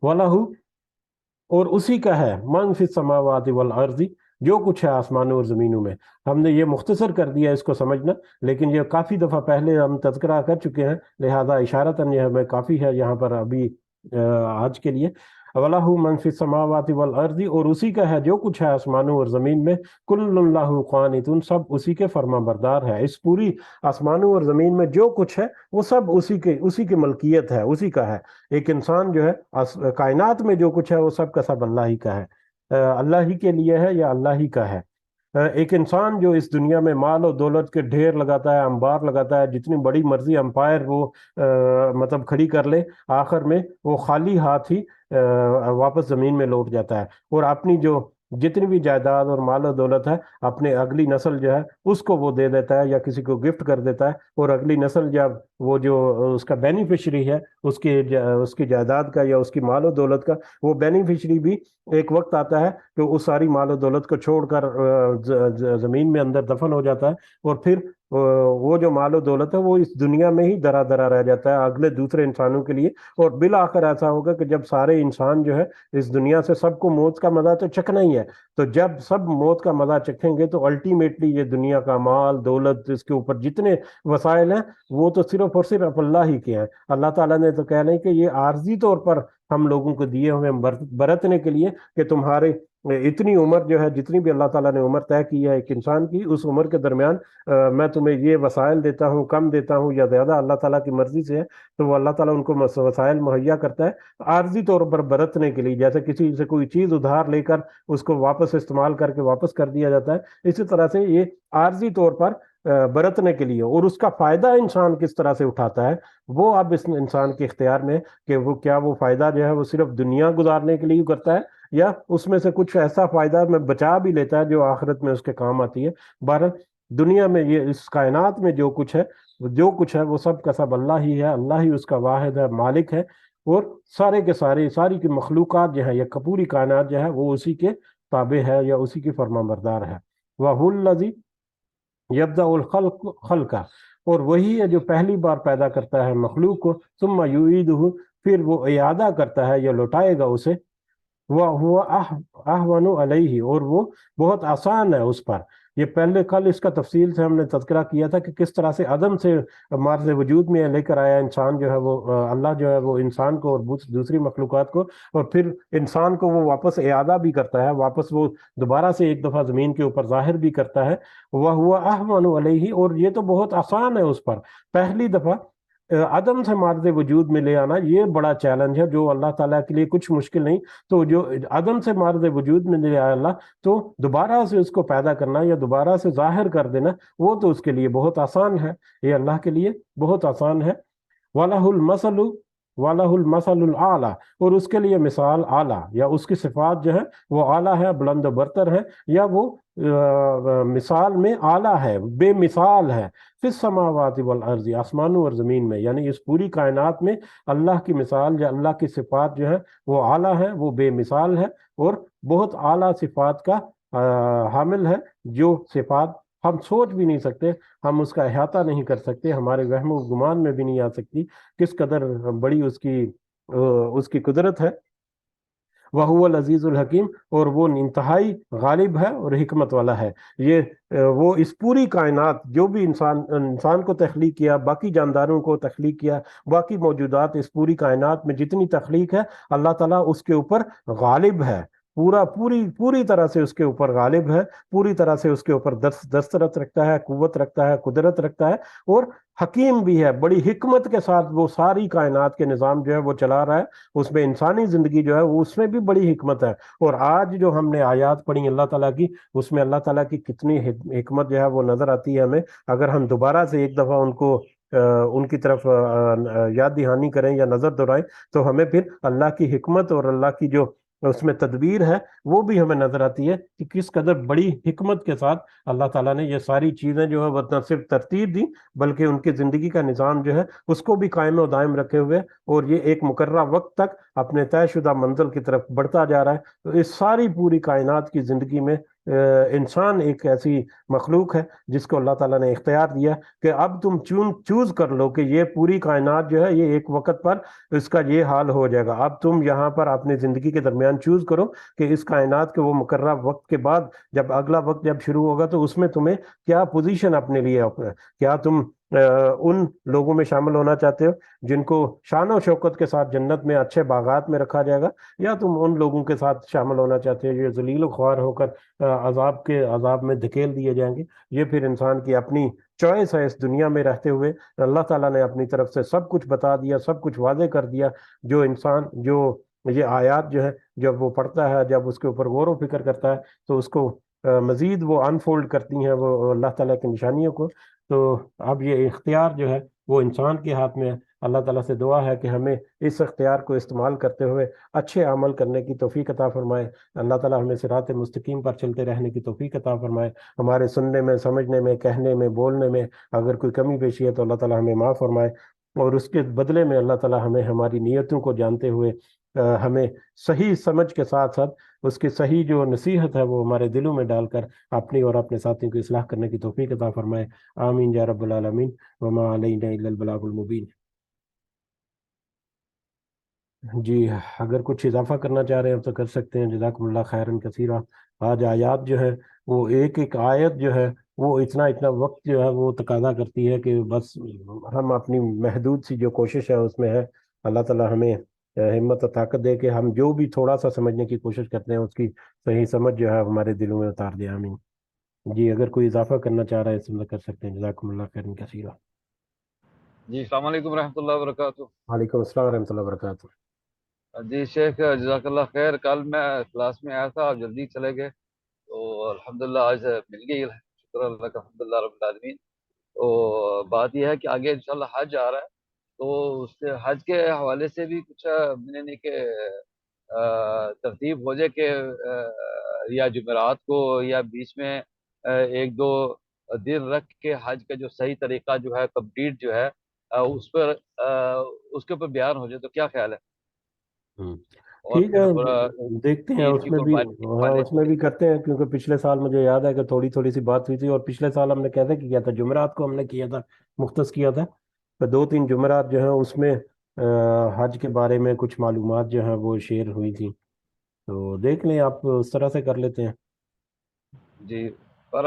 وَلَهُ، اور اسی کا ہے، من فی السماوات والارض، جو کچھ ہے آسمانوں اور زمینوں میں۔ ہم نے یہ مختصر کر دیا اس کو سمجھنا، لیکن یہ کافی دفعہ پہلے ہم تذکرہ کر چکے ہیں، لہذا اشارتاً یہ ہمیں کافی ہے یہاں پر ابھی آج کے لیے۔ وَلَهُ مَن فِي السَّمَاوَاتِ وَالْأَرْضِ، اور اسی کا ہے جو کچھ ہے آسمانوں اور زمین میں، كُلٌّ لَّهُ قَانِتٌ، سب اسی کے فرما بردار ہے۔ اس پوری آسمانوں اور زمین میں جو کچھ ہے وہ سب اسی کی ملکیت ہے، اسی کا ہے۔ ایک انسان جو ہے کائنات میں جو کچھ ہے وہ سب کا سب اللہ ہی کا ہے، اللہ ہی کے لیے ہے یا اللہ ہی کا ہے۔ ایک انسان جو اس دنیا میں مال و دولت کے ڈھیر لگاتا ہے، انبار لگاتا ہے، جتنی بڑی مرضی امپائر وہ مطلب کھڑی کر لے، آخر میں وہ خالی ہاتھ ہی واپس زمین میں لوٹ جاتا ہے، اور اپنی جو جتنی بھی جائیداد اور مال و دولت ہے اپنے اگلی نسل جو ہے اس کو وہ دے دیتا ہے یا کسی کو گفٹ کر دیتا ہے، اور اگلی نسل جب وہ جو اس کا بینیفیشری ہے اس کی جائیداد کا یا اس کی مال و دولت کا، وہ بینیفیشری بھی ایک وقت آتا ہے کہ اس ساری مال و دولت کو چھوڑ کر زمین میں اندر دفن ہو جاتا ہے، اور پھر وہ جو مال و دولت ہے وہ اس دنیا میں ہی درا درا رہ جاتا ہے اگلے دوسرے انسانوں کے لیے، اور بالآخر ایسا ہوگا کہ جب سارے انسان جو ہے اس دنیا سے، سب کو موت کا مزہ تو چکھنا ہی ہے، تو جب سب موت کا مزہ چکھیں گے تو الٹیمیٹلی یہ دنیا کا مال دولت، اس کے اوپر جتنے وسائل ہیں وہ تو صرف اور صرف اللہ ہی کے ہیں۔ اللہ تعالیٰ نے تو کہنا ہے کہ یہ عارضی طور پر ہم لوگوں کو دیے ہوئے برتنے کے لیے، کہ تمہارے اتنی عمر جو ہے، جتنی بھی اللہ تعالیٰ نے عمر طے کی ہے ایک انسان کی، اس عمر کے درمیان میں تمہیں یہ وسائل دیتا ہوں، کم دیتا ہوں یا زیادہ، اللہ تعالیٰ کی مرضی سے ہے، تو وہ اللہ تعالیٰ ان کو وسائل مہیا کرتا ہے عارضی طور پر برتنے کے لیے، جیسے کسی سے کوئی چیز ادھار لے کر اس کو واپس استعمال کر کے واپس کر دیا جاتا ہے، اسی طرح سے یہ عارضی طور پر برتنے کے لیے، اور اس کا فائدہ انسان کس طرح سے اٹھاتا ہے وہ اب اس انسان کے اختیار میں ہے کہ وہ کیا وہ فائدہ جو ہے وہ صرف دنیا گزارنے کے لیے کرتا ہے، یا اس میں سے کچھ ایسا فائدہ میں بچا بھی لیتا ہے جو آخرت میں اس کے کام آتی ہے۔ بہرحال دنیا میں یہ اس کائنات میں جو کچھ ہے وہ سب کا سب اللہ ہی ہے، اللہ ہی اس کا واحد ہے، مالک ہے، اور سارے کے سارے ساری کی مخلوقات جو ہے یا پوری کائنات جو ہے وہ اسی کے تابع ہے یا اسی کی فرما بردار ہے۔ وَهُوَ الَّذِي يَبْدَأُ الْخَلْقَ خلقہ، اور وہی ہے جو پہلی بار پیدا کرتا ہے مخلوق کو، ثم یعیدہ، پھر وہ اعادہ کرتا ہے یا لوٹائے گا اسے، وہ احون علیہ، اور وہ بہت آسان ہے اس پر۔ یہ پہلے کل اس کا تفصیل سے ہم نے تذکرہ کیا تھا کہ کس طرح سے عدم سے مارز وجود میں لے کر آیا انسان جو ہے وہ اللہ جو ہے وہ انسان کو اور دوسری مخلوقات کو، اور پھر انسان کو وہ واپس اعادہ بھی کرتا ہے، واپس وہ دوبارہ سے ایک دفعہ زمین کے اوپر ظاہر بھی کرتا ہے۔ وہ احون علیہ، اور یہ تو بہت آسان ہے اس پر، پہلی دفعہ عدم سے مارد وجود میں لے آنا یہ بڑا چیلنج ہے جو اللہ تعالیٰ کے لیے کچھ مشکل نہیں، تو جو عدم سے مارد وجود میں لے آیا اللہ، تو دوبارہ سے اس کو پیدا کرنا یا دوبارہ سے ظاہر کر دینا وہ تو اس کے لیے بہت آسان ہے، یہ اللہ کے لیے بہت آسان ہے۔ وَلَهُ الْمَثَلُ وَلَهُ الْمَثَلُ الْأَعْلَى، اور اس کے لیے مثال اعلیٰ یا اس کی صفات جو ہے وہ اعلیٰ ہے، بلند و برتر ہے، یا وہ مثال میں اعلیٰ ہے، بے مثال ہے، فی السماوات والارض، آسمانوں اور زمین میں، یعنی اس پوری کائنات میں اللہ کی مثال یا اللہ کی صفات جو ہے وہ اعلیٰ ہے، وہ بے مثال ہے، اور بہت اعلیٰ صفات کا حامل ہے، جو صفات ہم سوچ بھی نہیں سکتے، ہم اس کا احاطہ نہیں کر سکتے، ہمارے وہم و گمان میں بھی نہیں آ سکتی کس قدر بڑی اس کی قدرت ہے۔ وَهُوَ الْعَزِيزُ الْحَكِيمُ، اور وہ انتہائی غالب ہے اور حکمت والا ہے۔ یہ وہ اس پوری کائنات جو بھی انسان کو تخلیق کیا، باقی جانداروں کو تخلیق کیا، باقی موجودات، اس پوری کائنات میں جتنی تخلیق ہے اللہ تعالیٰ اس کے اوپر غالب ہے، پوری طرح سے اس کے اوپر غالب ہے، پوری طرح سے اس کے اوپر دسترس رکھتا ہے، قوت رکھتا ہے، قدرت رکھتا ہے، اور حکیم بھی ہے، بڑی حکمت کے ساتھ وہ ساری کائنات کے نظام جو ہے وہ چلا رہا ہے، اس میں انسانی زندگی جو ہے وہ اس میں بھی بڑی حکمت ہے۔ اور آج جو ہم نے آیات پڑھی اللہ تعالیٰ کی، اس میں اللہ تعالیٰ کی کتنی حکمت جو ہے وہ نظر آتی ہے ہمیں، اگر ہم دوبارہ سے ایک دفعہ ان کی طرف یاد دہانی کریں یا نظر دورائیں تو ہمیں پھر اللہ کی حکمت اور اللہ کی جو اس میں تدبیر ہے وہ بھی ہمیں نظر آتی ہے کہ کس قدر بڑی حکمت کے ساتھ اللہ تعالیٰ نے یہ ساری چیزیں جو ہے وہ نہ صرف ترتیب دی بلکہ ان کی زندگی کا نظام جو ہے اس کو بھی قائم و دائم رکھے ہوئے، اور یہ ایک مقررہ وقت تک اپنے طے شدہ منزل کی طرف بڑھتا جا رہا ہے۔ تو اس ساری پوری کائنات کی زندگی میں انسان ایک ایسی مخلوق ہے جس کو اللہ تعالیٰ نے اختیار دیا کہ اب تم چوز کر لو کہ یہ پوری کائنات جو ہے یہ ایک وقت پر اس کا یہ حال ہو جائے گا، اب تم یہاں پر اپنی زندگی کے درمیان چوز کرو کہ اس کائنات کے وہ مقررہ وقت کے بعد جب اگلا وقت جب شروع ہوگا تو اس میں تمہیں کیا پوزیشن اپنے لیے، کیا تم ان لوگوں میں شامل ہونا چاہتے ہو جن کو شان و شوکت کے ساتھ جنت میں اچھے باغات میں رکھا جائے گا، یا تم ان لوگوں کے ساتھ شامل ہونا چاہتے ہو جو ذلیل و خوار ہو کر عذاب میں دھکیل دیے جائیں گے۔ یہ پھر انسان کی اپنی چوائس ہے، اس دنیا میں رہتے ہوئے اللہ تعالیٰ نے اپنی طرف سے سب کچھ بتا دیا، سب کچھ واضح کر دیا، جو انسان جو یہ آیات جو ہے جب وہ پڑھتا ہے، جب اس کے اوپر غور و فکر کرتا ہے تو اس کو مزید وہ انفولڈ کرتی ہیں وہ اللہ تعالیٰ کی نشانیوں کو۔ تو اب یہ اختیار جو ہے وہ انسان کے ہاتھ میں ہے، اللہ تعالیٰ سے دعا ہے کہ ہمیں اس اختیار کو استعمال کرتے ہوئے اچھے عمل کرنے کی توفیق عطا فرمائے. اللہ تعالیٰ ہمیں صراط مستقیم پر چلتے رہنے کی توفیق عطا فرمائے. ہمارے سننے میں، سمجھنے میں، کہنے میں، بولنے میں اگر کوئی کمی بیشی ہے تو اللہ تعالیٰ ہمیں معاف فرمائے، اور اس کے بدلے میں اللہ تعالیٰ ہمیں ہماری نیتوں کو جانتے ہوئے ہمیں صحیح سمجھ کے ساتھ ساتھ اس کی صحیح جو نصیحت ہے وہ ہمارے دلوں میں ڈال کر اپنی اور اپنے ساتھیوں کی اصلاح کرنے کی توفیق عطا فرمائے. آمین یا رب العالمین. وما علینا الا البلاغ المبین. جی اگر کچھ اضافہ کرنا چاہ رہے ہیں تو کر سکتے ہیں. جزاکم اللہ خیرن کثیرہ. آج آیات جو ہے وہ ایک ایک آیت جو ہے وہ اتنا اتنا وقت جو ہے وہ تقاضا کرتی ہے کہ بس ہم اپنی محدود سی جو کوشش ہے اس میں ہے. اللہ تعالیٰ ہمیں ہمت و طاقت دے کہ ہم جو بھی تھوڑا سا سمجھنے کی کوشش کرتے ہیں اس کی صحیح سمجھ جو ہے ہمارے دلوں میں اتار دے. آمین. جی اگر کوئی اضافہ کرنا چاہ رہا ہے اس میں کر سکتے ہیں. جزاکم اللہ خیرن کثیرہ. جی السلام علیکم ورحمۃ اللہ وبرکاتہ. وعلیکم السلام ورحمۃ اللہ وبرکاتہ. جی شیخ جزاک اللہ خیر. کل میں کلاس میں آیا تھا، آپ جلدی چلے گئے، تو الحمدللہ آج مل گئی، شکر اللہ کا، الحمدللہ رب العالمین. تو بات یہ ہے کہ آگے انشاءاللہ حج آ رہا ہے، تو اس کے حج کے حوالے سے بھی کچھ میں نے کہ ترتیب ہو جائے کہ یا جمعرات کو یا بیچ میں ایک دو دن رکھ کے حج کا جو صحیح طریقہ جو ہے کمپلیٹ جو ہے اس پر اس کے اوپر بیان ہو جائے تو کیا خیال ہے؟ ہوں. اور ٹھیک پھر ہے دیکھتے ہیں عید اس کی میں بھی. قربانی کے ہاں حوالے اس میں سے. بھی کرتے ہیں کیونکہ پچھلے سال مجھے یاد ہے کہ تھوڑی تھوڑی سی بات ہوئی تھی، اور پچھلے سال ہم نے کیسے کیا تھا، جمعرات کو ہم نے کیا تھا، مختص کیا تھا. تو دو تین جمعرات جو ہیں اس میں حج کے بارے میں کچھ معلومات جو ہیں وہ شیئر ہوئی تھی. تو دیکھ لیں آپ اس طرح سے کر لیتے ہیں. جی پر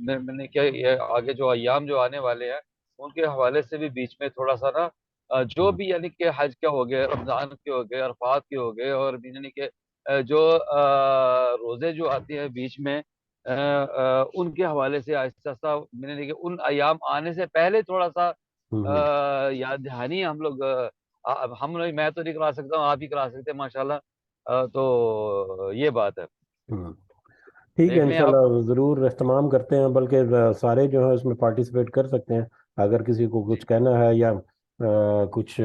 میں نے کیا یہ آگے جو ایام جو آنے والے ہیں ان کے حوالے سے بھی بیچ میں تھوڑا سا نا جو ہوں. بھی یعنی کہ حج کے ہو گئے، رمضان کے ہو گئے، عرفات کے ہو گئے، اور بھی یعنی کہ جو روزے جو آتے ہیں بیچ میں ان کے حوالے سے آہستہ آہستہ میں نے کہ ان ایام آنے سے پہلے تھوڑا سا ہوں. یاد دہانی ہم لوگ میں تو نہیں کرا سکتا ہوں، آپ ہی کرا سکتے ہیں ماشاءاللہ. تو یہ بات ہے. ہوں. ٹھیک ہے دیکھ لیں آپ. انشاءاللہ ضرور اہتمام کرتے ہیں، بلکہ سارے جو ہے اس میں پارٹیسپیٹ کر سکتے ہیں. اگر کسی کو جی کچھ کہنا ہے یا کچھ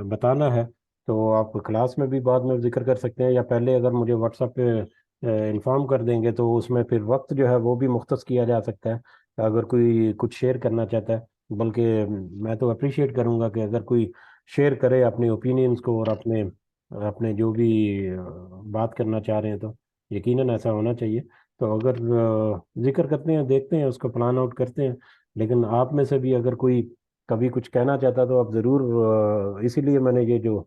بتانا ہے تو آپ کلاس میں بھی بعد میں ذکر کر سکتے ہیں، یا پہلے اگر مجھے واٹس ایپ پہ انفارم کر دیں گے تو اس میں پھر وقت جو ہے وہ بھی مختص کیا جا سکتا ہے اگر کوئی کچھ شیئر کرنا چاہتا ہے. بلکہ میں تو اپریشیٹ کروں گا کہ اگر کوئی شیئر کرے اپنے اوپینینز کو اور اپنے اپنے جو بھی بات کرنا چاہ رہے ہیں تو یقیناً ایسا ہونا چاہیے. تو اگر ذکر کرتے ہیں، دیکھتے ہیں اس کو پلان آؤٹ کرتے ہیں. لیکن آپ میں سے بھی اگر کوئی کبھی کچھ کہنا چاہتا تو آپ ضرور اسی لیے میں نے یہ جو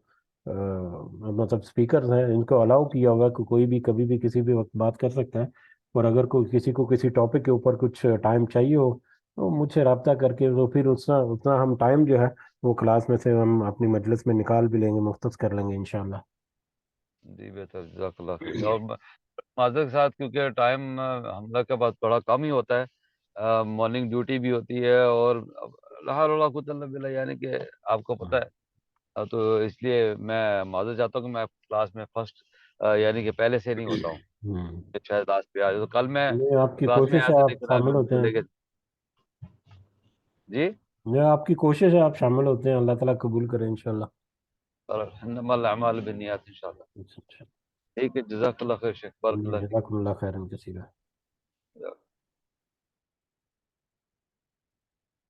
مطلب سپیکرز ہیں ان کو الاؤ کیا ہوگا کہ کوئی بھی کبھی بھی کسی بھی وقت بات کر سکتا ہے. اور اگر کوئی کسی کو کسی ٹاپک کے اوپر کچھ ٹائم چاہیے ہو تو مجھ سے رابطہ کر کے تو پھر اتنا اتنا ہم ٹائم جو ہے وہ کلاس میں سے ہم اپنی مجلس میں نکال بھی لیں گے، مختص کر لیں گے انشاءاللہ. جی بہتر، جزاک اللہ خیر. اور معذرت کے ساتھ کیونکہ ٹائم ہم لوگ کے پاس بڑا کم ہی ہوتا ہے، مارننگ ڈیوٹی بھی ہوتی ہے، اور لا حول ولا قوت الا باللہ یعنی کہ آپ کو پتہ ہے. تو اس لیے میں معذرت چاہتا ہوں کہ میں کلاس میں فرسٹ یعنی کہ پہلے سے نہیں ہوتا ہوں، ہوں. شاید لاسٹ پہ آ جائے. تو کل میں یہ آپ کی کلاس میں کوشش آیا ہے، تھا آپ لیکن آج شامل میں ہوتے ہیں. بھولے گئے. جی یہ آپ کی کوشش ہے، آپ شامل ہوتے ہیں. اللہ تعالیٰ قبول کرے انشاءاللہ. انما الاعمال بالنیات انشاءاللہ. اچھا اچھا. ٹھیک ہے، جزاک اللہ خیر شیخ، بارک اللہ فیک. جزاکم اللہ خیرن کثیرہ.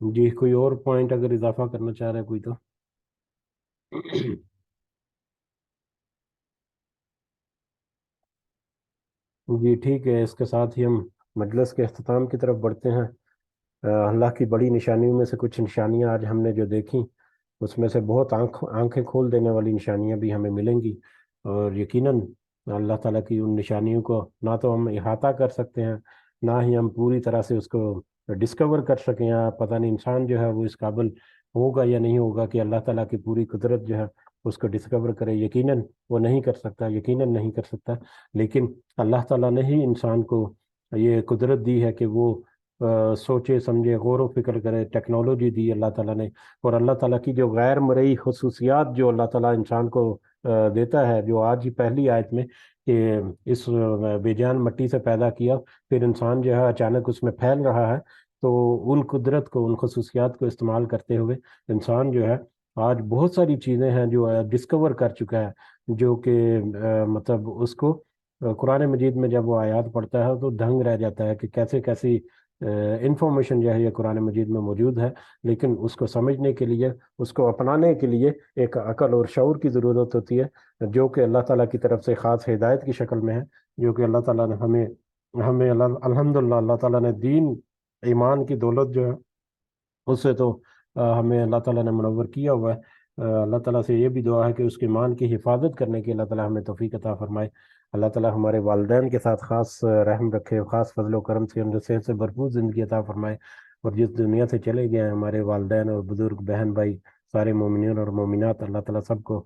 جی کوئی اور پوائنٹ اگر اضافہ کرنا چاہ رہے ہیں کوئی تو جی ٹھیک ہے. اس کے ساتھ ہی ہم مجلس کے اختتام کی طرف بڑھتے ہیں. اللہ کی بڑی نشانیوں میں سے کچھ نشانیاں آج ہم نے جو دیکھی اس میں سے بہت آنکھیں کھول دینے والی نشانیاں بھی ہمیں ملیں گی. اور یقیناً اللہ تعالیٰ کی ان نشانیوں کو نہ تو ہم احاطہ کر سکتے ہیں، نہ ہی ہم پوری طرح سے اس کو ڈسکور کر سکیں. یا پتہ نہیں انسان جو ہے وہ اس قابل ہوگا یا نہیں ہوگا کہ اللہ تعالیٰ کی پوری قدرت جو ہے اس کو ڈسکور کرے. یقیناً وہ نہیں کر سکتا، یقیناً نہیں کر سکتا. لیکن اللہ تعالیٰ نے ہی انسان کو یہ قدرت دی ہے کہ وہ سوچے سمجھے، غور و فکر کرے. ٹیکنالوجی دی اللہ تعالیٰ نے. اور اللہ تعالیٰ کی جو غیر مرئی خصوصیات جو اللہ تعالیٰ انسان کو دیتا ہے، جو آج ہی پہلی آیت میں کہ اس بے جان مٹی سے پیدا کیا، پھر انسان جو ہے اچانک اس میں پھیل رہا ہے. تو ان قدرت کو، ان خصوصیات کو استعمال کرتے ہوئے انسان جو ہے آج بہت ساری چیزیں ہیں جو ڈسکور کر چکا ہے، جو کہ مطلب اس کو قرآن مجید میں جب وہ آیات پڑھتا ہے تو دھنگ رہ جاتا ہے کہ کیسے کیسی انفارمیشن جو ہے یہ قرآن مجید میں موجود ہے، لیکن اس کو سمجھنے کے لیے، اس کو اپنانے کے لیے ایک عقل اور شعور کی ضرورت ہوتی ہے، جو کہ اللہ تعالیٰ کی طرف سے خاص ہدایت کی شکل میں ہے، جو کہ اللہ تعالیٰ نے ہمیں الحمدللہ اللہ تعالیٰ نے دین ایمان کی دولت جو ہے اس سے تو ہمیں اللہ تعالیٰ نے منور کیا ہوا ہے۔ اللہ تعالیٰ سے یہ بھی دعا ہے کہ اس کے ایمان کی حفاظت کرنے کی اللہ تعالیٰ ہمیں توفیق عطا فرمائے۔ اللہ تعالیٰ ہمارے والدین کے ساتھ خاص رحم رکھے، خاص فضل و کرم سے ان صحت سے بھرپور زندگی عطا فرمائے، اور جس دنیا سے چلے گئے ہیں ہمارے والدین اور بزرگ بہن بھائی سارے مومنین اور مومنات، اللہ تعالیٰ سب کو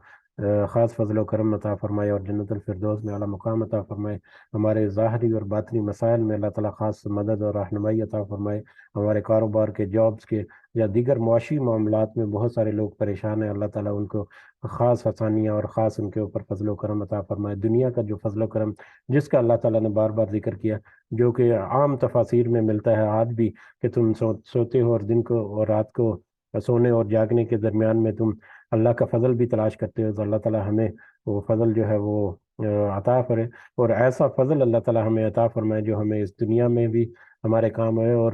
خاص فضل و کرم عطا فرمائے اور جنت الفردوس میں اعلیٰ مقام عطا فرمائے۔ ہمارے ظاہری اور باطنی مسائل میں اللہ تعالیٰ خاص مدد اور رہنمائی عطا فرمائے۔ ہمارے کاروبار کے، جابس کے یا دیگر معاشی معاملات میں بہت سارے لوگ پریشان ہیں، اللہ تعالیٰ ان کو خاص آسانیاں اور خاص ان کے اوپر فضل و کرم عطا فرمائے۔ دنیا کا جو فضل و کرم جس کا اللہ تعالیٰ نے بار بار ذکر کیا، جو کہ عام تفاسیر میں ملتا ہے آج بھی، کہ تم سوتے ہو اور دن کو اور رات کو سونے اور جاگنے کے درمیان میں تم اللہ کا فضل بھی تلاش کرتے ہو، تو اللہ تعالیٰ ہمیں وہ فضل جو ہے وہ عطا کرے، اور ایسا فضل اللہ تعالیٰ ہمیں عطا فرمائے جو ہمیں اس دنیا میں بھی ہمارے کام آئے اور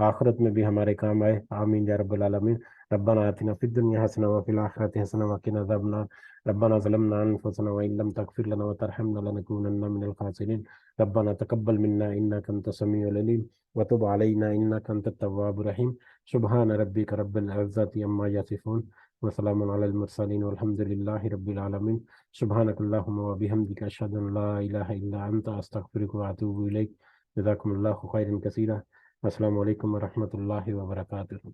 آخرت میں بھی ہمارے کام آئے۔ آمین یا رب العالمین۔ ربنا آتنا فی الدنیا حسنہ وفی الآخرۃ حسنہ وقنا عذاب النار۔ ربنا ظلمنا انفسنا وان لم تغفر لنا وترحمنا لنكونن من الخاسرین۔ ربنا تقبل منا انک انت السمیع العلیم وتب علینا انک انت التواب الرحیم۔ سبحان ربک رب العزۃ عما یصفون وسلام علی المرسلین والحمد للہ رب العالمین۔ سبحانک اللہم وبحمدک اشہد ان لا الہ الا انت استغفرک واتوب الیک۔ جزاکم اللہ خیرا کثیرا۔ السلام علیکم ورحمۃ اللہ وبرکاتہ۔